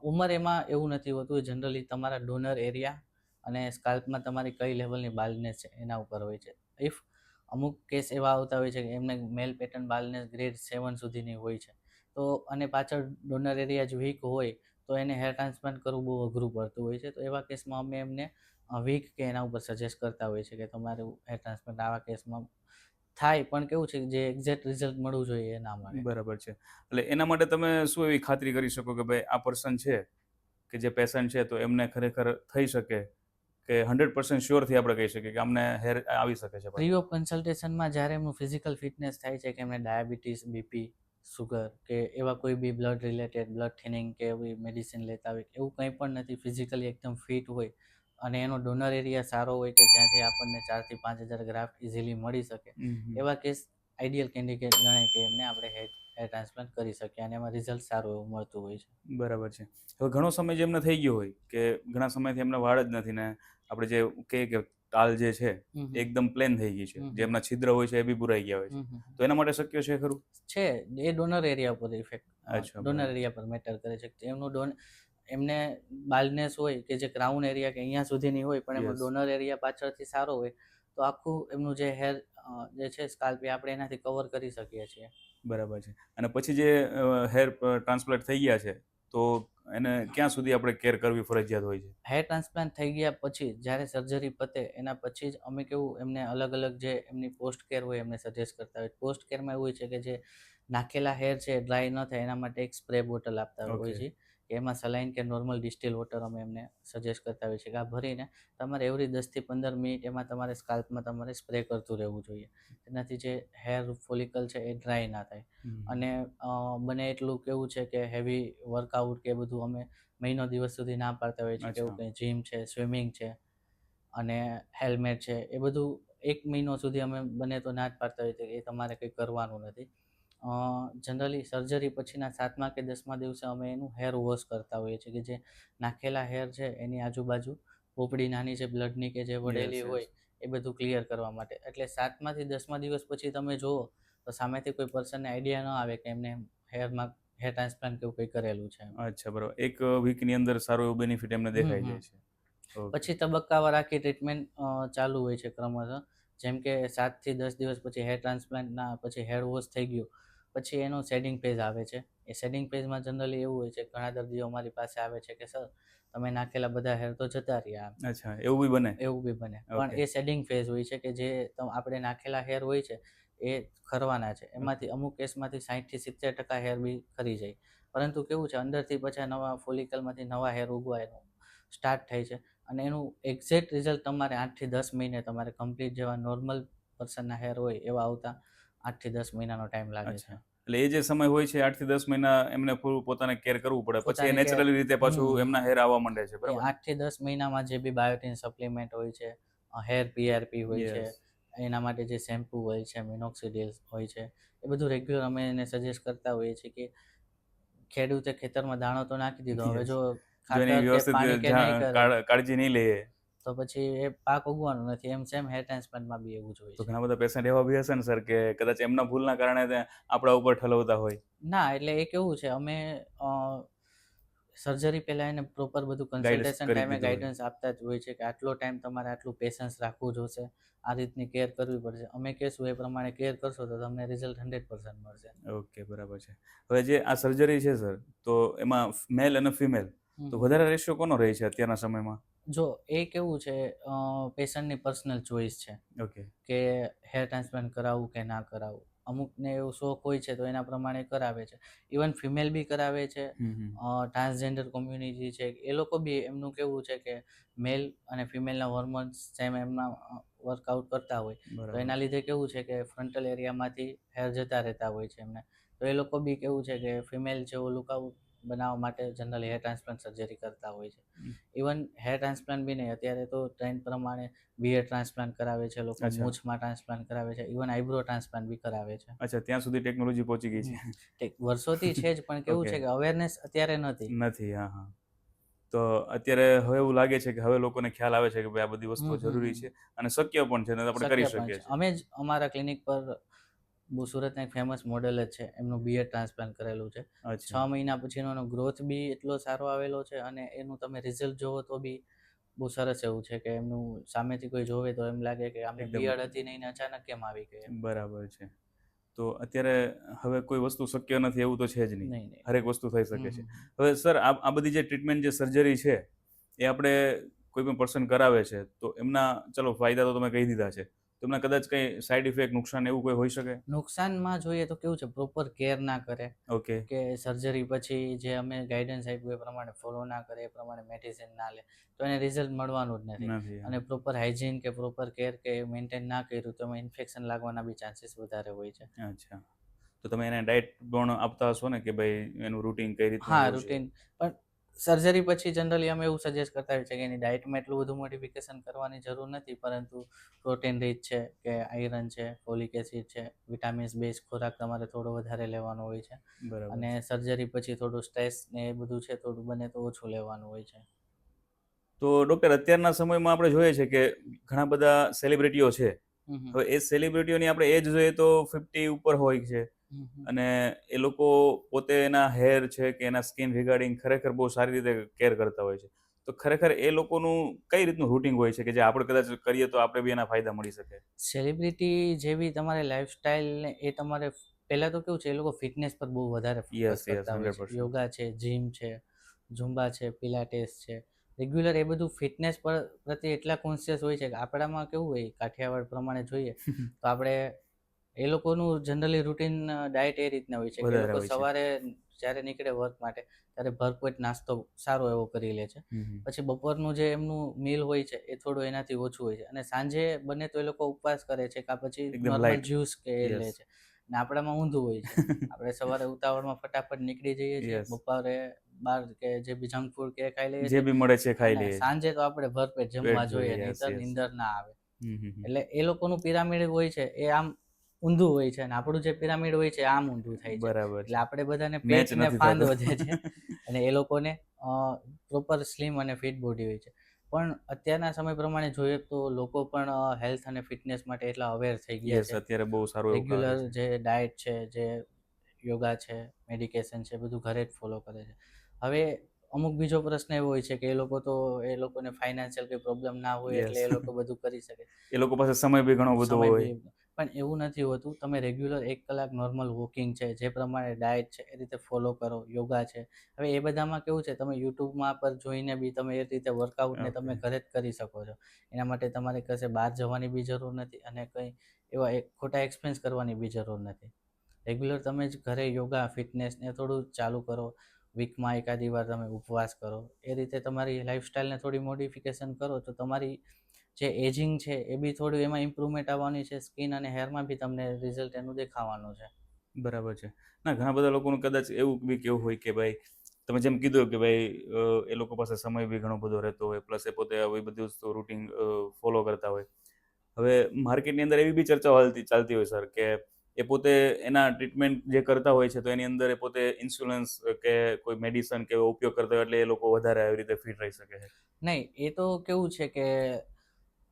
ઉંમર એમાં એવું નથી હોતું. જનરલી તમારા ડોનર એરિયા અને સ્કાલ્પમાં તમારી કઈ લેવલની બાલ્ડનેસ છે એના ઉપર હોય છે. ઇફ અમુક કેસ એવા આવતા હોય છે કે એમને મેલ પેટર્ન બાલ્ડનેસ ગ્રેડ 7 સુધીની હોય છે તો અને પાછળ ડોનર એરિયા જ વીક હોય તો એને હેર ટ્રાન્સપ્લાન્ટ કરવું બહુ અઘરું પડતું હોય છે. તો એવા કેસમાં અમે એમને વીક કે એના ઉપર સજેસ્ટ કરતા હોય છે કે તમારું હેર ટ્રાન્સપ્લાન્ટ આવા કેસમાં થાય પણ કેવું છે જે એક્ઝેક્ટ રિઝલ્ટ મળવું જોઈએ એ ના મળે. બરાબર છે. એટલે એના માટે તમે શું એવી ખાતરી કરી શકો કે ભાઈ આ પર્સન છે કે જે પેશન્ટ છે તો એમને ખરેખર થઈ શકે કે 100% શ્યોરથી આપણે કહી શકીએ કે અમને હેર આવી શકે છે? ફ્રી ઓફ કન્સલ્ટેશનમાં જ્યારે એમનું ફિઝિકલ ફિટનેસ થાય છે કે એમને ડાયાબિટીસ, બીપી, સુગર કે એવા કોઈ બી બ્લડ રિલેટેડ બ્લડ થિનિંગ કે એવી મેડિસિન લેતા હોય એવું કંઈ પણ નથી, ફિઝિકલી એકદમ ફિટ હોય અને એનો ડોનર એરિયા સારો હોય કે ત્યાંથી આપણને 4 થી 5,000 ગ્રાફ્ટ ઇઝીલી મળી શકે એવા કેસ આઈડિયલ કેન્ડિડેટ ગણાય કે એમને આપણે હેર ટ્રાન્સપ્લાન્ટ કરી શકીએ અને એમાં રિઝલ્ટ સારું એવું મળતું હોય છે. બરાબર છે. હવે ઘણો સમય જે એમને થઈ ગયો હોય કે ઘણા સમયથી એમને વાળ જ નથી ને આપણે જે કહીએ કે ટાલ જે છે એકદમ પ્લેન થઈ ગઈ છે, જે એમના છિદ્ર હોય છે એ બી પુરાઈ ગયા હોય છે, તો એના માટે શક્ય છે ખરું? છે એ ડોનર એરિયા પર ઇફેક્ટ અચ્છા, ડોનર બરાબર. એરિયા પર મેટર કરે છે. એમને બાલ્ડનેસ હોય કે જે ક્રાઉન એરિયા કે અહીંયા સુધીની હોય પણ એમનો Yes. ડોનર એરિયા પાછળથી સારો હોય તો આખું એમનું જે હેર જે છે સ્કાલ્પ એ આપણે એનાથી કવર કરી શકીએ છીએ. બરાબર છે. અને પછી જે હેર ટ્રાન્સપ્લાન્ટ થઈ ગયા છે તો એને ક્યાં સુધી આપણે કેર કરવી ફરજિયાત હોય છે? હેર ટ્રાન્સપ્લાન્ટ થઈ ગયા પછી જ્યારે સર્જરી પતે એના પછી જ અમે કેવું એમને અલગ અલગ જે એમની પોસ્ટ કેર હોય એમને સજેસ્ટ કરતા હોય. પોસ્ટ કેરમાં એવું હોય છે કે જે નાખેલા હેર છે ડ્રાય ન થાય એના માટે એક સ્પ્રે બોટલ આપતા હોય Okay. છે કે એમાં સલાઈન કે નોર્મલ ડિસ્ટિલ વોટર અમે એમને સજેસ્ટ કરતા હોય છે કે આ ભરીને તમારે એવરી 10 થી 15 મિનિટ એમાં તમારે સ્કાલ્પમાં તમારે સ્પ્રે કરતું રહેવું જોઈએ. એનાથી જે હેર ફોલિકલ છે એ ડ્રાય ના થાય. અને બને એટલું કેવું છે કે હેવી વર્કઆઉટ કે બધું અમે મહિનો દિવસ સુધી ના પાડતા હોય છે કે એવું કંઈ જીમ છે, સ્વિમિંગ છે અને હેલ્મેટ છે એ બધું 1 મહિનો સુધી અમે બને તો ના જ પાડતા હોય છે કે એ તમારે કંઈ કરવાનું નથી. જનરલી સર્જરી પછીના 7મા કે 10મા દિવસે અમે એનું હેર વોશ કરતા હોઈએ છીએ કે જે નાખેલા હેર છે એની આજુબાજુ પોપડી નાની જે બ્લડની કે જે વળેલી હોય એ બધું ક્લિયર કરવા માટે. એટલે 7મા થી 10મા દિવસ પછી તમે જુઓ તો સામેથી કોઈ પર્સનને આઈડિયા ન આવે કે એમને હેર ટ્રાન્સપ્લાન્ટ કે એવું કંઈ કરેલું છે. અચ્છા, બરાબર. 1 વીકની અંદર સારો એવો બેનિફિટ એમને દેખાઈ જાય છે. પછી તબક્કાવાર આખી ટ્રીટમેન્ટ ચાલુ હોય છે ક્રમશઃ. જેમ કે 7 થી 10 દિવસ પછી હેર ટ્રાન્સપ્લાન્ટના પછી હેર વોશ થઈ ગયું પછી એનો શેડિંગ ફેઝ આવે છે. એ શેડિંગ ફેઝમાં જનરલી એવું હોય છે ઘણા દર્દીઓ અમારી પાસે આવે છે કે સર તમે નાખેલા બધા હેર તો જતા રહ્યા. અચ્છા, એવું બી બને? એવું બી બને, પણ Okay. એ શેડિંગ ફેઝ હોય છે કે જે આપણે નાખેલા હેર હોય છે એ ખરવાના છે. એમાંથી અમુક કેસમાંથી 60 થી 70% હેર બી ખરી જાય. પરંતુ કેવું છે અંદરથી પછી નવા ફોલિકલમાંથી નવા હેર ઉગવાનું સ્ટાર્ટ થાય છે અને એનું એક્ઝેક્ટ રિઝલ્ટ તમારે 8 થી 10 મહિને તમારે કમ્પ્લીટ જેવા નોર્મલ પર્સનના હેર હોય એવા આવતા 8 થી 10 મહિનાનો ટાઈમ લાગે છે. અચ્છા, એટલે એ જે સમય હોય છે 8 થી 10 મહિના એમને પૂરું પોતાને કેર કરવું પડે, પછી એ પોતાની નેચરલી રીતે પાછું એમના હેર આવવા માંડે છે, એ બરાબર? 8 થી 10 મહિનામાં જે બી બાયોટિન સપ્લિમેન્ટ હોય છે, હેર પીઆરપી હોય છે, Yes. એના માટે જે શેમ્પુ હોય છે, મિનોક્સિડિલ હોય છે, એ બધું રેગ્યુલર અમે એને સજેસ્ટ કરતા હોઈએ છીએ કે ખેડૂતે ખેતરમાં દાણો તો નાખી દીધો, હવે Yes. જો જો એની ખાતર કે વ્યવસ્થિત પાણી કે નહીં કરે કાળજી નહીં લઈએ તો પછી એ પાક ઉગવાનો નથી. એમ સેમ હેર ટ્રાન્સપ્લાન્ટમાં બી એવું જ હોય તો છે. ઘણા બધા પેશન્ટ એવા બી હશે ને સર કે કદાચ એમના ભૂલના કારણે આપણા ઉપર ઠલવતા હોય. ના, એટલે એ કેવું છે અમે સર્જરી પહેલા એને પ્રોપર બધું Guidance કન્સલ્ટેશન કરી ટાઈમે દીધું હોય. ગાઈડન્સ આપતા જ હોય છે કે આટલો ટાઈમ તમારે આટલું પેશન્સ રાખવું જોશે, આ રીતની કેર કરવી પડશે. અમે કહેશું એ પ્રમાણે કેર કરશો તો તમને રિઝલ્ટ 100% મળશે. ઓકે, બરાબર છે. હવે જે આ સર્જરી છે સર, તો એમાં મેલ અને ફિમેલ તો વધારે રેશિયો કોનો રહે છે અત્યારના સમયમાં? જો એ કેવું છે પેશન્ટની પર્સનલ ચોઈસ છે ઓકે. કે હેર ટ્રાન્સપ્લાન્ટ કરાવવું કે ના કરાવવું. અમુકને એવું શોખ હોય છે તો એના પ્રમાણે કરાવે છે. ઇવન ફિમેલ બી કરાવે છે. ટ્રાન્સજેન્ડર કોમ્યુનિટી છે એ લોકો બી એમનું કેવું છે કે મેલ અને ફિમેલના હોર્મોન્સ સેમ એમના વર્કઆઉટ કરતા હોય તો બરાબર. એના લીધે કેવું છે કે ફ્રન્ટલ એરિયામાંથી હેર જતા રહેતા હોય છે એમને. તો એ લોકો બી કેવું છે કે ફિમેલ જેવો લુકઆઉટ બનાવવા માટે જનરલી હેર ટ્રાન્સપ્લાન્ટ સર્જરી કરતા હોય છે. ઇવન હેર ટ્રાન્સપ્લાન્ટ બી નહીં, અત્યારે તો ટ્રેન્ડ પ્રમાણે બિયર ટ્રાન્સપ્લાન્ટ કરાવે છે લોકો, અચ્છા. મૂછમાં ટ્રાન્સપ્લાન્ટ કરાવે છે, ઇવન આઈબ્રો ટ્રાન્સપ્લાન્ટ બી કરાવે છે. અચ્છા, ત્યાં સુધી ટેકનોલોજી પહોંચી ગઈ છે. વર્ષોથી છે જ, પણ કેવું Okay. છે કે અવેરનેસ અત્યારે નથી. નથી. હા, હા. તો અત્યારે હવે એવું લાગે છે કે હવે લોકોને ખ્યાલ આવે છે કે ભાઈ આ બધી વસ્તુઓ જરૂરી છે અને શક્ય પણ છે અને આપણે કરી શક્ય પણ શકીએ છે. છીએ. અમે જ અમારા ક્લિનિક પર સુરતના એક ફેમસ મોડેલ જ છે, એમનું બિયર ટ્રાન્સપ્લાન્ટ કરેલું છે. 6 અચ્છા. મહિના પછીનો એનો ગ્રોથ બી એટલો સારો આવેલો છે અને એનું તમે રિઝલ્ટ જોવો તો બી બહુ સરસ એવું છે કે એમનું સામેથી કોઈ જોવે તો એમ લાગે કે આમને એકદમ. બિયર્ડ હતી ને એને અચાનક કેમ આવી ગઈ એમ. બરાબર છે. તો અત્યારે હવે કોઈ વસ્તુ શક્ય નથી એવું તો છે જ નહીં. નહીં. હરેક વસ્તુ થઈ શકે છે. હવે સર આ બધી જે ટ્રીટમેન્ટ જે સર્જરી છે એ આપણે કોઈ પણ પર્સન કરાવે છે તો એમના ચલો ફાયદા તો તમે કહી દીધા છે, તો એમના કદાચ કંઈ સાઈડ ઇફેક્ટ, નુકસાન એવું કોઈ હોઈ શકે? નુકસાનમાં જોઈએ તો કેવું છે પ્રોપર કેર ના કરે ઓકે. કે સર્જરી પછી જે અમે ગાઈડન્સ આપ્યું એ પ્રમાણે ફોલો ના કરે, એ પ્રમાણે મેડિસિન ના લે તો એને રિઝલ્ટ મળવાનું જ નથી. નથી. અને પ્રોપર હાઇજીન કે પ્રોપર કેર કે મેન્ટેન ના કર્યું તો એમાં ઇન્ફેક્શન લાગવાના બી ચાન્સીસ વધારે હોય છે. અચ્છા, તો તમે એને ડાયટ પણ આપતા હશો ને કે ભાઈ એનું રૂટીન કઈ રીતનું હા, હોવું જોઈએ? રૂટીન. પણ સર્જરી પછી જનરલી અમે એવું સજેસ્ટ કરતા હોઈએ છીએ કે એની ડાયટમાં એટલું બધું મોડિફિકેશન કરવાની જરૂર નથી, પરંતુ પ્રોટીન રીચ છે કે આયરન છે, ફોલિક એસિડ છે, વિટામિન્સ બેઝ ખોરાક તમારે થોડો વધારે લેવાનો હોય છે. બરાબર. અને સર્જરી પછી થોડું સ્ટ્રેસ ને એ બધું છે થોડું બને તો ઓછું લેવાનું હોય છે. તો ડૉક્ટર અત્યારના સમયમાં આપણે જોઈએ છે કે ઘણા બધા સેલિબ્રિટીઓ છે. હવે એ સેલિબ્રિટીઓની આપણે એજ જોઈએ તો 50 ઉપર હોય છે અને એ લોકો પોતે એના હેર છે કે એના સ્કિન રિગાર્ડિંગ ખરેખર બહુ સારી રીતે કેર કરતા હોય છે. તો ખરેખર એ લોકોનું કઈ રીતનું રૂટિન હોય છે કે જે આપણે કદાચ કરીએ તો આપણે બી એના ફાયદા મળી શકે? સેલિબ્રિટી જેવી તમારે લાઈફસ્ટાઈલ ને એ તમારે પહેલાં તો કેવું છે એ લોકો ફિટનેસ પર બહુ વધારે ફોકસ કરતા હોય છે. 100%. યોગા છે, જીમ છે, ઝુંબા છે, પિલાટેસ છે, રેગ્યુલર એ બધું ફિટનેસ પર પ્રત્યે એટલા કોન્શિયસ હોય છે કે આપણામાં કેવું હોય કાઠિયાવાડ પ્રમાણે જોઈએ તો આપણે એ લોકોનું જનરલી રૂટીન ડાયટ એ રીતના હોય છે કે એ વધારે લોકો હોય છે. સવારે જ્યારે નીકળે વર્ક માટે ત્યારે ભરપેટ નાસ્તો સારો એવો કરી લે છે. પછી બપોરનું જે એમનું મીલ હોય છે એ થોડું એનાથી ઓછું હોય છે અને સાંજે બને તો એ લોકો ઉપવાસ કરે છે કાં પછી એકદમ નોર્મલ light. જ્યુસ કે એ લે Yes. છે. ને આપણામાં ઊંધું હોય છે. આપણે સવારે ઉતાવળમાં ફટાફટ નીકળી જઈએ છીએ, Yes. બપોરે બહાર કે જે બી જંક ફૂડ કે ખાઈ લઈએ જે છીએ બી મળે છે ખાઈ અને લઈએ. સાંજે તો આપણે ભરપેટ જમવા પેટ જોઈએ, yes, નહીંતર yes. નીંદર ના આવે. હમ. એટલે એ લોકોનું પિરામિડ હોય છે એ આમ ઊંધું હોય છે અને આપણું જે પિરામિડ હોય છે આમ ઊંધું થાય છે. બરાબર એટલે છે. આપણે બધાને મેચ પેટ ને નથી ફાંદ થતું. વધે છે અને એ લોકોને પ્રોપર સ્લિમ અને ફિટ બોડી હોય છે. પણ અત્યારના સમય પ્રમાણે જોઈએ તો લોકો પણ હેલ્થ અને ફિટનેસ માટે એટલા અવેર થઈ ગયા યસ, છે. અત્યારે બહુ સારું એવું રેગ્યુલર કરે છે. જે ડાયટ છે, જે યોગા છે, મેડિકેશન છે, બધું ઘરે જ ફોલો કરે છે. હવે અમુક બીજો પ્રશ્ન એવો હોય છે કે એ લોકોને ફાઇનાન્શિયલ કોઈ પ્રોબ્લેમ ના હોય એટલે યસ એ લોકો બધું કરી શકે. એ લોકો પાસે સમય બી ઘણો બધો સમય હોય. બી પણ એવું નથી હોતું. તમે રેગ્યુલર 1 કલાક નોર્મલ વોકિંગ છે, જે પ્રમાણે ડાયટ છે એ રીતે ફોલો કરો, યોગા છે. હવે એ બધામાં કેવું છે, તમે યુટ્યુબમાં પર જોઈને બી તમે એ રીતે વર્કઆઉટને તમે ઘરે જ કરી શકો છો. એના માટે તમારે કશે બહાર જવાની બી જરૂર નથી અને કંઈ એવા ખોટા એક્સપેન્સ કરવાની બી જરૂર નથી. રેગ્યુલર તમે જ ઘરે યોગા, ફિટનેસને થોડું ચાલુ કરો. વીકમાં એકાદી વાર તમે ઉપવાસ કરો. એ રીતે તમારી લાઈફસ્ટાઈલને થોડી મોડિફિકેશન કરો તો તમારી જે એજિંગ છે એ બી થોડું એમાં ઇમ્પ્રુવમેન્ટ આવવાની છે. સ્કિન અને હેરમાં બી તમને રિઝલ્ટ એનું દેખાવાનું છે. બરાબર છે. ના, ઘણા બધા લોકોનું કદાચ એવું બી કેવું હોય કે ભાઈ તમે જેમ કીધું કે ભાઈ એ લોકો પાસે સમય બી ઘણો બધો રહેતો હોય, પ્લસ એ પોતે આવી બધી વસ્તુ રૂટીન ફોલો કરતા હોય. હવે માર્કેટની અંદર એવી બી ચર્ચાઓ ચાલતી હોય સર કે એ પોતે એના ટ્રીટમેન્ટ જે કરતા હોય છે તો એની અંદર એ પોતે ઇન્સ્યોરન્સ કે કોઈ મેડિસન કે એવો ઉપયોગ કરતા હોય એટલે એ લોકો વધારે આવી રીતે ફિટ રહી શકે છે. નહીં, એ તો કેવું છે કે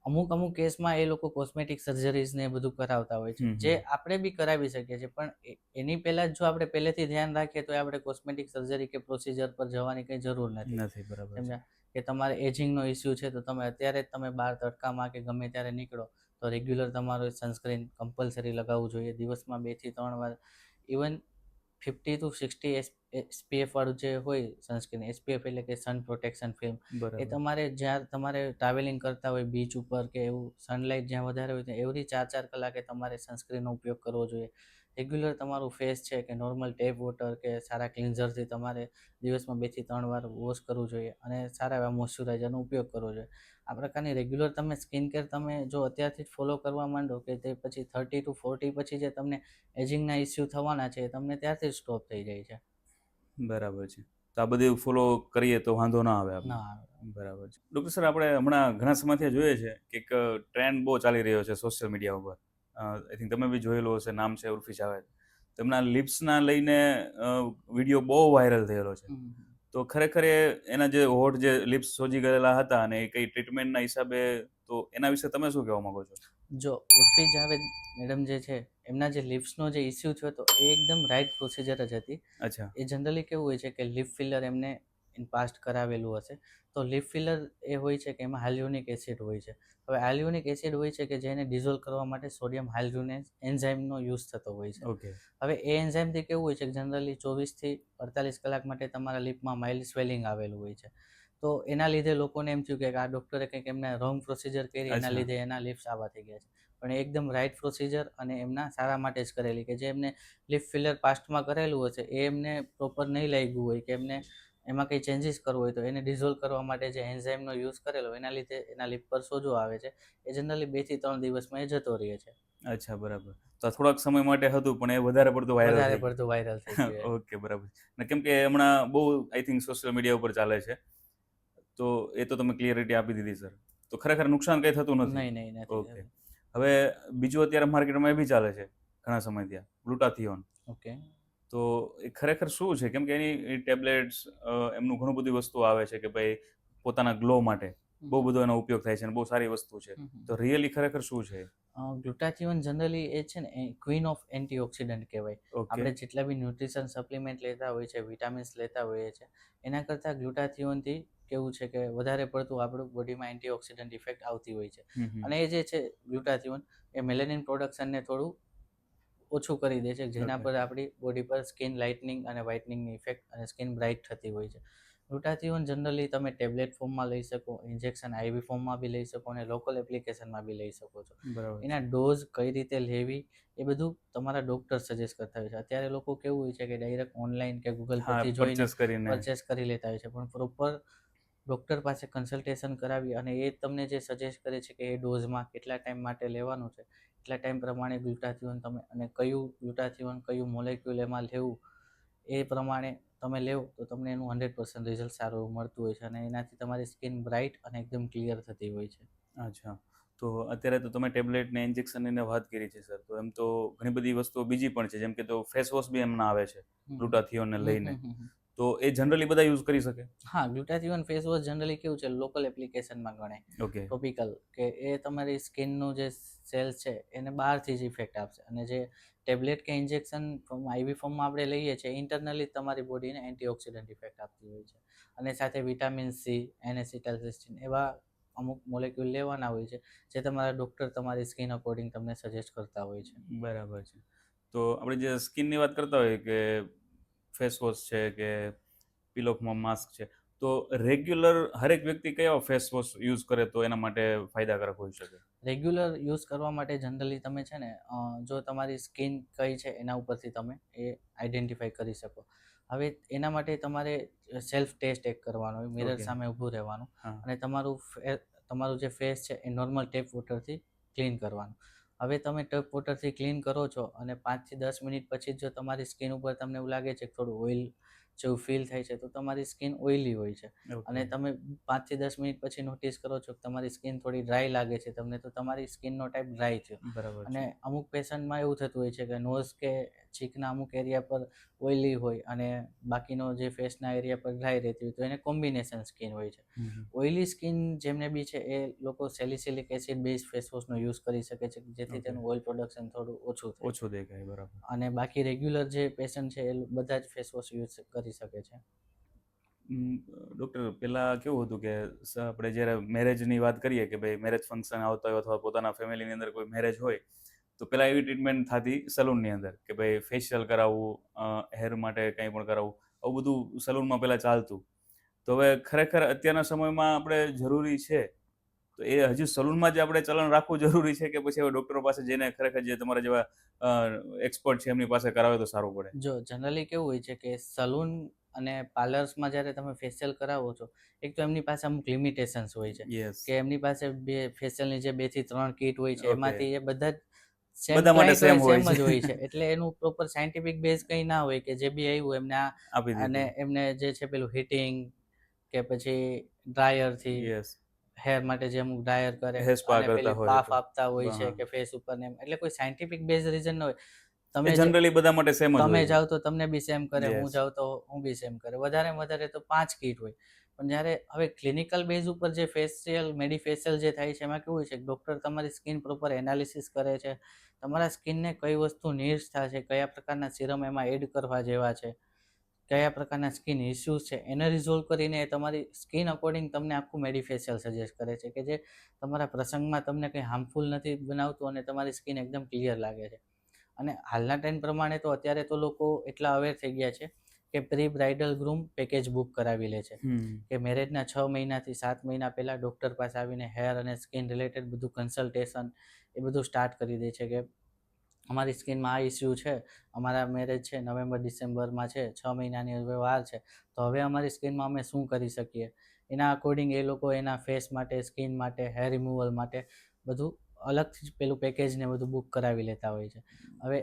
અમુક કેસમાં એ લોકો કોસ્મેટિક સર્જરીઝ ને એ બધું કરાવતા હોય છે, જે આપણે બી કરાવી શકીએ છીએ. પણ એની પહેલાં જો આપણે પહેલેથી ધ્યાન રાખીએ તો આપણે કોસ્મેટિક સર્જરી કે પ્રોસિજર પર જવાની કંઈ જરૂર નથી. બરાબર છે. સમજ્યા? કે તમારે એજિંગનો ઇસ્યુ છે તો તમે અત્યારે જ તમે બહાર તડકામાં કે ગમે ત્યારે નીકળો તો રેગ્યુલર તમારું સનસ્ક્રીન કમ્પલસરી લગાવવું જોઈએ. દિવસમાં 2 થી 3 વાર. ઇવન 50 to 60 SPF વાળું જે હોય સનસ્ક્રીન, SPF એટલે કે સન પ્રોટેક્શન ફિલ્મ, એ બરાબર. તમારે જ્યાં તમારે ટ્રાવેલિંગ કરતા હોય બીચ ઉપર કે એવું સનલાઇટ જ્યાં વધારે હોય ત્યાં એવરી 4 કલાકે તમારે સનસ્ક્રીનનો ઉપયોગ કરવો જોઈએ. રેગ્યુલર તમારું ફેસ છે કે નોર્મલ ટેપ વોટર કે સારા ક્લિન્ઝરથી તમારે દિવસમાં 2 થી 3 વાર વોશ કરવું જોઈએ અને સારા એવા મોઇશ્ચરાઇઝરનો ઉપયોગ કરવો જોઈએ. આ પ્રકારની રેગ્યુલર તમે સ્કિન કેર તમે જો અત્યારથી જ ફોલો કરવા માંડો કે તે પછી 30 to 40 પછી જે તમને એજિંગના ઇસ્યુ થવાના છે એ તમને ત્યારથી જ સ્ટોપ થઈ જાય છે. બરાબર છે. તો આ બધું ફોલો કરીએ તો વાંધો ના આવે આપણે. ના આવે. બરાબર છે. ડૉક્ટર સર, આપણે હમણાં ઘણા સમયથી જોઈએ છે કે એક ટ્રેન્ડ બહુ ચાલી રહ્યો છે સોશિયલ મીડિયા ઉપર. આઈ થિંક તમે બી જોયેલો હશે, નામ છે ઉર્ફી જાવેદ. તેમના લિપ્સના લઈને વિડીયો બહુ વાયરલ થયેલો છે. તો ખરેખર એના જે હોઠ જે લિપ્સ સોજી ગયેલા હતા અને એ કઈ ટ્રીટમેન્ટના હિસાબે, તો એના વિશે તમે શું કહેવા માંગો છો? જો ઉર્ફી જાવેદ મેડમ જે છે એમના જે લિપ્સનો જે ઇસ્યુ થયો હતો એ એકદમ રાઇટ પ્રોસિજર જ હતી. અચ્છા. એ જનરલી કેવું હોય છે કે લિપ ફિલર એમને ઇન પાસ્ટ કરાવેલું હશે તો લિપ ફિલર એ હોય છે કે એમાં હાલ્યુનિક એસિડ હોય છે. હવે હાલ્યુનિક એસિડ હોય છે કે જેને ડિઝોલ્વ કરવા માટે સોડિયમ હાલ્યુનેસ એન્ઝાઇમનો યુઝ થતો હોય છે. ઓકે. હવે એ એન્ઝાઇમથી કેવું હોય છે કે જનરલી 24 થી 48 કલાક માટે તમારા લિપમાં માઇલ્ડ સ્વેલિંગ આવેલું હોય છે. તો એના લીધે લોકોને એમ થયું કે આ ડૉક્ટરે કંઈક એમને રોંગ પ્રોસિજર કરી, એના લીધે એના લિપ્સ આવા થઈ ગયા છે. પણ એ એકદમ રાઇટ પ્રોસિજર અને એમના સારા માટે જ કરેલી, કે જે એમને લિપ ફિલર પાસ્ટમાં કરેલું હશે એ એમને પ્રોપર નહીં લાગ્યું હોય કે એમને એમાં કંઈ ચેન્જીસ કરવો હોય તો એને ડિઝોલ્વ કરવા માટે જે એન્ઝાઇમનો યુઝ કરેલો એના લીધે એના લિપ પર સોજો આવે છે. એ જનરલી 2 થી 3 દિવસમાં એ જતો રહે છે. અચ્છા, બરાબર. તો આ થોડાક સમય માટે હતું પણ એ વધારે પડતું વાયરલ વધારે થઈ પડતું વાયરલ થઈ ગયું. ગયું. ઓકે, બરાબર. ને કેમ કે હમણાં બહુ આઈ થિંક સોશિયલ મીડિયા ઉપર ચાલે છે, તો એ તો તમે ક્લિયરિટી આપી દીધી સર. તો ખરેખર નુકસાન કંઈ થતું નથી. નહીં નથી. ઓકે. હવે બીજું અત્યારે માર્કેટમાં એ બી ચાલે છે ઘણા સમયથી, ગ્લુટાથિયોન. ઓકે. તો એ ખરેખર શું છે? કેમ કે એની ટેબ્લેટ્સ, એમનું ઘણું બધી વસ્તુ આવે છે કે ભાઈ પોતાના ગ્લો માટે બહુ બધો એનો ઉપયોગ થાય છે અને બહુ સારી વસ્તુ છે. તો રિયલી ખરેખર શું છે? ગ્લુટાથિયોન જનરલી એ છે ને ક્વીન ઓફ એન્ટીઓક્સિડન્ટ કહેવાય. ઓકે. આપણે જેટલા બી ન્યુટ્રિશન સપ્લિમેન્ટ લેતા હોય છે, વિટામિન્સ લેતા હોઈએ છીએ, એના કરતાં ગ્લુટાથિયોનથી કેવું છે કે વધારે પડતું આપણું બોડીમાં એન્ટીઓક્સિડન્ટ ઇફેક્ટ આવતી હોય છે. અને એ જે છે ગ્લુટાથિયોન એ મેલેનિન પ્રોડક્શનને થોડું ઓછું કરી દે છે, જેના પર આપણી બોડી પર સ્કિન લાઇટનિંગ અને વ્હાઇટનિંગની ઇફેક્ટ અને સ્કિન બ્રાઇટ થતી હોય છે. ગ્લુટાથિયોન જનરલી તમે ટેબ્લેટ ફોર્મમાં લઈ શકો, ઇન્જેક્શન આઈવી ફોર્મમાં બી લઈ શકો અને લોકલ એપ્લિકેશનમાં બી લઈ શકો છો. બરાબર. એના ડોઝ કઈ રીતે લેવી એ બધું તમારા ડૉક્ટર સજેસ્ટ કરતા હોય છે. અત્યારે લોકો કેવું હોય છે કે ડાયરેક્ટ ઓનલાઈન કે ગૂગલ પરથી જોઈને પરચેસ કરી લેતા હોય છે, પણ પ્રોપર ડૉક્ટર પાસે કન્સલ્ટેશન કરાવી અને એ તમને જે સજેસ્ટ કરે છે કે એ ડોઝમાં કેટલા ટાઈમ માટે લેવાનું છે, એટલા ટાઈમ પ્રમાણે ગ્લુટાથિયોન તમે અને કયું ગ્લુટાથિયોન કયું મોલેક્યુલ એમાં લેવું એ પ્રમાણે તમે લેવો તો તમને એનું 100% રિઝલ્ટ સારું એવું મળતું હોય છે અને એનાથી તમારી સ્કિન બ્રાઇટ અને એકદમ ક્લિયર થતી હોય છે. અચ્છા. તો અત્યારે તો તમે ટેબ્લેટ ને ઇન્જેક્શનની વાત કરી છે સર, તો એમ તો ઘણી બધી વસ્તુઓ બીજી પણ છે, જેમ કે તો ફેસ વોશ બી એમના આવે છે ગ્લુટાથિયોનને લઈને. તો એ જનરલી બધા યુઝ કરી શકે? હા, ગ્લુટાથિયોન ફેસ વોશ જનરલી કેવું છે લોકલ એપ્લિકેશનમાં ગણાય. ઓકે. ટોપિકલ કે એ તમારી સ્કિનનું જે સેલ્સ છે એને બહારથી જ ઇફેક્ટ આપશે અને જે ટેબ્લેટ કે ઇન્જેક્શન IV ફોર્મમાં આપણે લઈએ છીએ, ઇન્ટરનલી તમારી બોડીને એન્ટીઓક્સિડન્ટ ઇફેક્ટ આપતી હોય છે. અને સાથે વિટામિન C, N-એસિટાઇલસિસ્ટીન એવા અમુક મોલેક્યુલ લેવાના હોય છે, જે તમારા ડૉક્ટર તમારી સ્કિન અકોર્ડિંગ તમને સજેસ્ટ કરતા હોય છે. બરાબર છે. તો આપણે જે સ્કિનની વાત કરતા હોઈએ કે ફેસ વોશ છે કે પિલોફમાં માસ્ક છે, તો રેગ્યુલર હરેક વ્યક્તિ કયા ફેસ વોશ યુઝ કરે તો એના માટે ફાયદાકારક હોઈ શકે? રેગ્યુલર યુઝ કરવા માટે જનરલી તમે છે ને જો તમારી સ્કિન કઈ છે એના ઉપરથી તમે એ આઈડેન્ટિફાઈ કરી શકો. હવે એના માટે તમારે સેલ્ફ ટેસ્ટ એક કરવાનો હોય, મિરર Okay. સામે ઊભું રહેવાનું હા. અને તમારું જે ફેસ છે એ નોર્મલ ટેપ વોટરથી ક્લીન કરવાનું. હવે તમે ટેપ વોટરથી ક્લીન કરો છો અને 5 થી 10 મિનિટ પછી જો તમારી સ્કિન ઉપર તમને એવું લાગે છે કે થોડું ઓઇલ જેવું ફીલ થાય છે, તો તમારી સ્કિન ઓઇલી હોય છે. અને તમે 5 થી 10 મિનિટ પછી નોટિસ કરો છો કે તમારી સ્કિન થોડી ડ્રાય લાગે છે તમને, તો તમારી સ્કિનનો ટાઈપ ડ્રાય છે. બરાબર અને છે. અમુક પેશન્ટમાં એવું થતું હોય છે કે નોઝ કે ચીકના અમુક એરિયા પર ઓઇલી હોય અને બાકીનો જે ફેસના એરિયા પર ડ્રાય રહેતી હોય, તો એને કોમ્બિનેશન સ્કિન હોય છે. ઓઇલી સ્કિન જેમને બી છે એ લોકો સેલિસિલિક એસિડ બેઝ ફેસ વોશનો યુઝ કરી શકે છે, જેથી તેનું ઓઇલ પ્રોડક્શન થોડું ઓછું થાય. ઓછું દેખાય, બરાબર. અને બાકી રેગ્યુલર જે પેશન્ટ છે એ બધા જ ફેસ વોશ યુઝ કરી શકે છે. ડૉક્ટર, પહેલાં કેવું હતું કે આપણે જ્યારે મેરેજની વાત કરીએ કે ભાઈ મેરેજ ફંક્શન આવતા હોય અથવા પોતાના ફેમિલીની અંદર કોઈ મેરેજ હોય, તો પહેલાં એવી ટ્રીટમેન્ટ થતી સલૂનની અંદર કે ભાઈ ફેશિયલ કરાવવું, હેર માટે કંઈ પણ કરાવવું, આવું બધું સલૂનમાં પહેલાં ચાલતું. તો હવે ખરેખર અત્યારના સમયમાં આપણે જરૂરી છે તો એ હજુ સલૂનમાં જ આપણે ચલણ રાખવું જરૂરી છે કે પછી હવે ડૉક્ટરો પાસે જઈને ખરેખર જે તમારા જેવા એક્સપર્ટ છે એમની પાસે કરાવે તો સારું પડે? જો જનરલી કેવું હોય છે કે સલૂન અને પાર્લર્સમાં જ્યારે તમે ફેશિયલ કરાવો છો, એક તો એમની પાસે અમુક લિમિટેશન્સ હોય છે યસ. કે એમની પાસે ફેશિયલની જે 2 થી 3 કીટ હોય છે, Okay. એમાંથી એ બધા જ સેમ બધા માટે ક્લાયન્ટ હોય, same હોય સેમ જ છે. હોય છે. એટલે એનું પ્રોપર સાયન્ટિફિક બેઝ કંઈ ના હોય કે જે બી આવ્યું એમને આપી અને દીધું. એમને જે છે પેલું હીટિંગ કે પછી ડ્રાયરથી યસ. હેર માટે જે અમુક ડ્રાયર કરે હેર સ્પા અને કરતા પેલી હોય બાફ તો. આપતા હોય છે હા. કે ફેસ ઉપર ને એમ. એટલે કોઈ સાયન્ટિફિક બેઝ રીઝન ન હોય. એ તમે જનરલી બધા માટે સેમ જ તમે હોય છે. જાઓ તો તમને બી સેમ કરે, હું Yes. જાઉં તો હું બી સેમ કરે. વધારે તો 5 કીટ હોય. પણ જ્યારે હવે ક્લિનિકલ બેઝ ઉપર જે ફેશિયલ મેડિફેશિયલ જે થાય છે, એમાં કેવું હોય છે કે ડૉક્ટર તમારી સ્કિન પ્રોપર એનાલિસિસ કરે છે, તમારા સ્કિનને કઈ વસ્તુ નીડ્સ થશે, કયા પ્રકારના સિરમ એમાં એડ કરવા જેવા છે, કયા પ્રકારના સ્કિન ઇસ્યુઝ છે, એને રિઝોલ્વ કરીને એ તમારી સ્કિન અકોર્ડિંગ તમને આખું મેડિફેશિયલ સજેસ્ટ કરે છે કે જે તમારા પ્રસંગમાં તમને કંઈ હાર્મફુલ નથી બનાવતું અને તમારી સ્કિન એકદમ ક્લિયર લાગે છે. અને હાલના ટાઈમ પ્રમાણે તો અત્યારે તો લોકો એટલા અવેર થઈ ગયા છે કે pre bridal groom package book કરાવી લે છે કે મેરેજના 6 મહિનાથી 7 મહિના પહેલાં ડૉક્ટર પાસે આવીને હેર અને સ્કિન રિલેટેડ બધું કન્સલ્ટેશન એ બધું સ્ટાર્ટ કરી દે છે કે અમારી સ્કિનમાં આ ઇસ્યુ છે, અમારા મેરેજ છે નવેમ્બર ડિસેમ્બરમાં છે, 6 મહિનાની હવે વાર છે, તો હવે અમારી સ્કિનમાં અમે શું કરી શકીએ. એના અકોર્ડિંગ એ લોકો એના ફેસ માટે, સ્કિન માટે, હેર રિમૂવલ માટે બધું અલગથી જ પેલું પેકેજ ને બધું બુક કરાવી લેતા હોય છે. હવે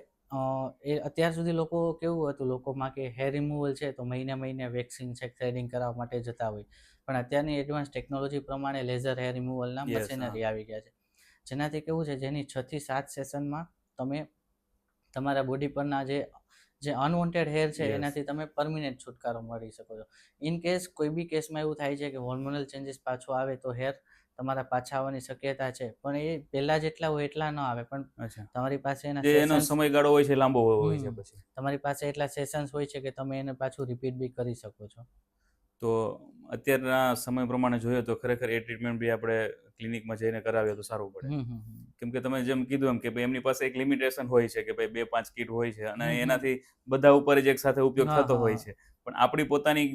એ અત્યાર સુધી લોકો કેવું હતું લોકોમાં કે હેર રિમૂવલ છે તો મહિને વેક્સિંગ છે, થ્રેડિંગ કરાવવા માટે જતા હોય. પણ અત્યારની એડવાન્સ ટેકનોલોજી પ્રમાણે લેઝર હેર રિમૂવલના Yes, હા. મશીનરી આવી ગયા છે, જેનાથી કેવું છે જેની 6 થી 7 સેશનમાં તમે તમારા બોડી પરના જે અનવોન્ટેડ હેર છે Yes. એનાથી તમે પરમિનન્ટ છુટકારો મળી શકો છો. ઇન કેસ કોઈ બી કેસમાં એવું થાય છે કે હોર્મોનલ ચેન્જીસ પાછો આવે તો હેર તમારા પાછા આવવાની શક્યતા છે, પણ એ પહેલાં જેટલા હોય એટલા ન આવે. પણ અચ્છા. તમારી પાસે એના જે એનો સેશન્સ સમયગાળો હોય છે લાંબો હોય છે પછી. તમારી પાસે એટલા સેશન્સ હોય છે કે તમે એને પાછું રિપીટ બી કરી શકો છો. તો અત્યારના સમય પ્રમાણે જોઈએ તો ખરેખર એ ટ્રીટમેન્ટ બી આપણે ક્લિનિકમાં જઈને કરાવીએ તો સારું પડે. કેમ કે તમે જેમ કીધું એમ કે ભાઈ એમની પાસે એક લિમિટેશન હોય છે કે ભાઈ 2-5 કીટ હોય છે અને એનાથી બધા ઉપર જ એક સાથે ઉપયોગ હા, થતો હા. હોય છે. પણ આપણી પોતાની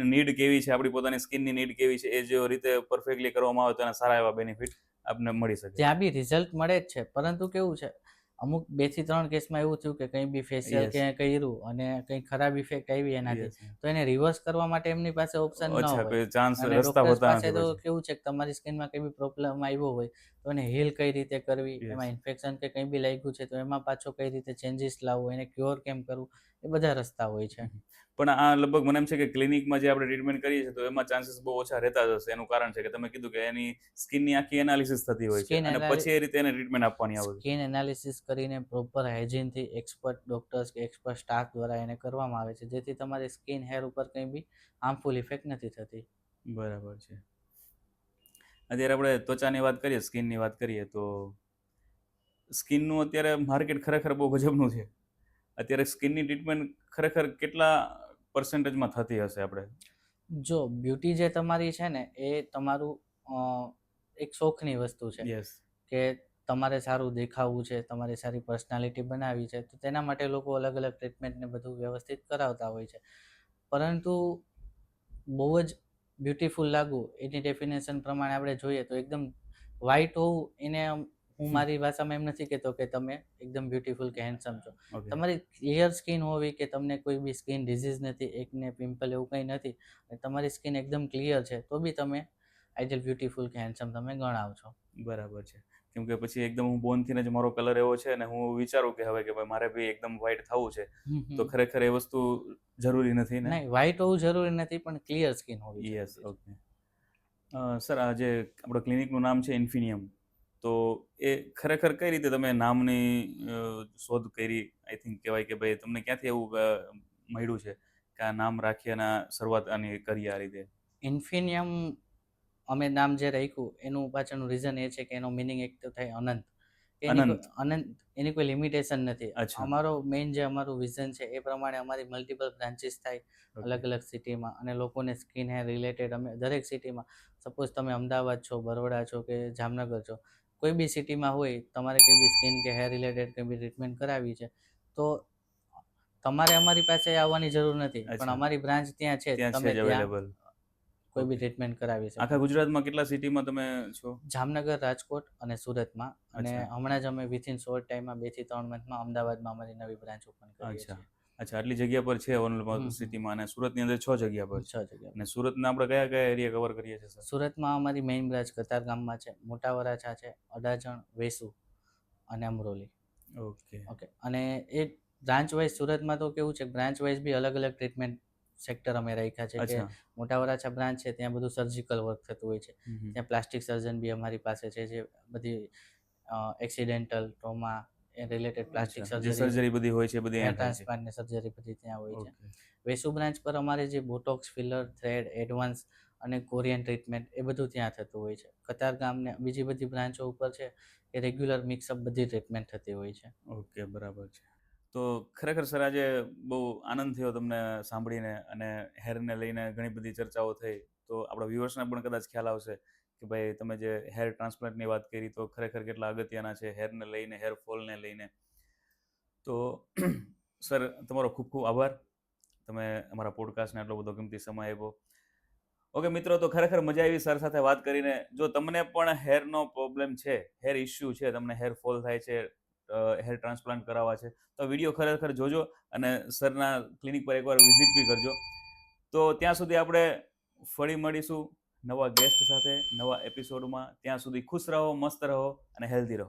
નીડ કેવી છે, આપણી પોતાની સ્કિનની નીડ કેવી છે, એ જો રીતે પરફેક્ટલી કરવામાં આવે તો એના સારા એવા બેનિફિટ આપને મળી શકે છે. ત્યાં બી રિઝલ્ટ મળે જ છે, પરંતુ કેવું છે અમુક 2 થી 3 કેસમાં એવું થયું કે કંઈ બી ફેશિયલ Yes. કે કર્યું અને કંઈ ખરાબ ઇફેક્ટ આવી એનાથી, Yes. તો એને રિવર્સ કરવા માટે એમની પાસે ઓપ્શન ન અચ્છા, હોય. કોઈ ચાન્સ અને રસ્તા ડૉક્ટર્સ હોતા પાસે નથી તો પછી. કેવું છે કે તમારી સ્કિનમાં કંઈ બી પ્રોબ્લેમ આવ્યો હોય તો એને હીલ કઈ રીતે કરવી, Yes. એમાં ઇન્ફેક્શન કે કંઈ બી લાગ્યું છે તો એમાં પાછો કઈ રીતે ચેન્જીસ લાવવો, એને ક્યોર કેમ કરવું, એ બધા રસ્તા હોય છે. પણ આ લગભગ મને એમ છે કે ક્લિનિકમાં જે આપણે ટ્રીટમેન્ટ કરીએ છીએ તો એમાં ચાન્સીસ બહુ ઓછા રહેતા જ હશે. એનું કારણ છે કે તમે કીધું કે એની સ્કિનની આખી એનાલિસિસ થતી હોય છે અને પછી એ રીતે એને ટ્રીટમેન્ટ આપવાની આવે છે. સ્કિન એનાલિસિસ કરીને પ્રોપર હાઇજીનથી એક્સપર્ટ ડૉક્ટર્સ કે એક્સપર્ટ સ્ટાફ દ્વારા એને કરવામાં આવે છે, જેથી તમારી સ્કિન હેર ઉપર કંઈ બી હાર્મફુલ ઇફેક્ટ નથી થતી. બરાબર છે. અત્યારે આપણે ત્વચાની વાત કરીએ, સ્કિનની વાત કરીએ તો સ્કિનનું અત્યારે માર્કેટ ખરેખર બહુ ગજબનું છે. અત્યારે સ્કિનની ટ્રીટમેન્ટ ખરેખર કેટલા પર્સન્ટેજમાં થતી હશે આપણે? જો બ્યુટી જે તમારી છે ને એ તમારું એક શોખની વસ્તુ છે યસ. કે તમારે સારું દેખાવું છે, તમારી સારી પર્સનાલિટી બનાવવી છે, તો તેના માટે લોકો અલગ અલગ ટ્રીટમેન્ટને બધું વ્યવસ્થિત કરાવતા હોય છે. પરંતુ બહુ જ બ્યુટીફુલ લાગવું એની ડેફિનેશન પ્રમાણે આપણે જોઈએ તો એકદમ વ્હાઇટ હોવું એને હું મારી ભાષામાં એમ નથી કહેતો કે તમે એકદમ બ્યુટીફુલ કે હેન્ડસમ છો. ઓકે. તમારી ક્લિયર સ્કિન હોવી કે તમને કોઈ બી સ્કિન ડિઝીઝ નથી, એકને પિમ્પલ એવું કંઈ નથી, અને તમારી સ્કિન એકદમ ક્લિયર છે, તો બી તમે આઈડિયલ બ્યુટીફુલ કે હેન્ડસમ તમે ગણાવ છો. બરાબર છે. કેમ કે પછી એકદમ હું બોર્નથી જ મારો કલર એવો છે અને હું વિચારું કે હવે કે ભાઈ મારે બી એકદમ વ્હાઇટ થવું છે, તો ખરેખર એ વસ્તુ જરૂરી નથી ને? નહીં, વ્હાઇટ હોવું જરૂરી નથી, પણ ક્લિયર સ્કિન હોવી યસ. જરૂરી છે. ઓકે. સર, આ જે આપણો ક્લિનિકનું નામ છે ઇન્ફિનિયમ, તો એ ખરેખર કઈ રીતે તમે નામની શોધ કરી? આઈ થિંક કહેવાય કે ભાઈ તમને ક્યાંથી એવું મળ્યું છે કે આ નામ રાખી અને શરૂઆત આની કરી આ રીતે? ઇન્ફિનિયમ અમે નામ જે રાખ્યું એનું પાછળનું રીઝન એ છે કે એનો મિનિંગ એક તો થાય અનંત. અનંત, એની કોઈ લિમિટેશન નથી. અચ્છા. અમારો મેઇન જે અમારું વિઝન છે એ પ્રમાણે અમારી મલ્ટિપલ બ્રાન્ચીસ થાય અલગ અલગ સિટીમાં, અને લોકોને સ્કિન હેર રિલેટેડ અમે દરેક સિટીમાં, સપોઝ તમે અમદાવાદ છો, બરોડા છો કે જામનગર છો, કોઈ બી સિટીમાં હોય, તમારે કોઈ બી સ્કિન કે હેર રિલેટેડ કોઈ બી ટ્રીટમેન્ટ કરાવવી છે, તો તમારે અમારી પાસે આવવાની જરૂર નથી, પણ અમારી બ્રાન્ચ ત્યાં છે, તમે ત્યાં અવેલેબલ કોઈ બી ટ્રીટમેન્ટ કરાવી શકો. આખા ગુજરાતમાં કેટલા સિટીમાં તમે છો? જામનગર, રાજકોટ અને સુરતમાં, અને અચ્છા. હમણાં જ અમે વિથિન શોર્ટ ટાઈમમાં 2 થી 3 મંથમાં અમદાવાદમાં અમારી નવી બ્રાન્ચ ઓપન કરીએ અચ્છા. છીએ. અચ્છા, આટલી જગ્યા પર છે ઓનલાઈન સિટીમાં, અને સુરતની અંદર 6 જગ્યા પર છે. 6 જગ્યા. અને સુરતના આપણે કયા કયા એરિયા કવર કરીએ છીએ સર? સુરતમાં અમારી મેઇન બ્રાન્ચ કતારગામમાં છે, મોટા વરાછા છે, અડાજણ, વેસુ અને અમરોલી. ઓકે. અને એ બ્રાન્ચ વાઇઝ સુરતમાં તો કેવું છે, બ્રાન્ચ વાઇઝ બી અલગ અલગ ટ્રીટમેન્ટ સેક્ટર અમે રાખ્યા છે કે મોટા વરાછા બ્રાન્ચ છે ત્યાં બધું સર્જિકલ વર્ક થતું હોય છે, ત્યાં પ્લાસ્ટિક સર્જન બી અમારી પાસે છે, જે બધી એક્સિડેન્ટલ ટ્રોમા એ રિલેટેડ પ્લાસ્ટિક સર્જરી બધી હોય છે, બધી હેર ટ્રાન્સપ્લાન્ટ ને સર્જરી બધી ત્યાં હોય છે. વેસુ બ્રાન્ચ પર અમારે જે બોટોક્સ, ફિલર, થ્રેડ, એડવાન્સ અને કોરિયન ટ્રીટમેન્ટ એ બધું ત્યાં થતું હોય છે. કતારગામ ને બીજી બધી બ્રાન્ચો ઉપર છે એ રેગ્યુલર મિક્સઅપ બધી ટ્રીટમેન્ટ થતી હોય છે. ઓકે, બરાબર છે. તો ખરેખર સર આજે બહુ આનંદ થયો તમને સાંભળીને, અને હેરને લઈને ઘણી બધી ચર્ચાઓ થઈ, તો આપણા વ્યુઅર્સને પણ કદાચ ખ્યાલ આવશે કે ભાઈ તમે જે હેર ટ્રાન્સપ્લાન્ટની વાત કરી તો ખરેખર કેટલા અગત્યના છે હેરને લઈને, હેર ફોલને લઈને. તો સર, તમારો ખૂબ ખૂબ આભાર, તમે અમારા પોડકાસ્ટને આટલો બધો કિંમતી સમય આપ્યો. ઓકે મિત્રો, તો ખરેખર મજા આવી સર સાથે વાત કરીને. જો તમને પણ હેરનો પ્રોબ્લેમ છે, હેર ઇસ્યુ છે, તમને હેર ફોલ થાય છે, હેર ટ્રાન્સપ્લાન્ટ કરાવવા છે, તો વિડીયો ખરેખર જોજો અને સરના ક્લિનિક પર એકવાર વિઝિટ બી કરજો. તો ત્યાં સુધી આપણે ફરી મળીશું નવા ગેસ્ટ સાથે નવા એપિસોડમાં. ત્યાં સુધી ખુશ રહો, મસ્ત રહો અને હેલ્ધી રહો.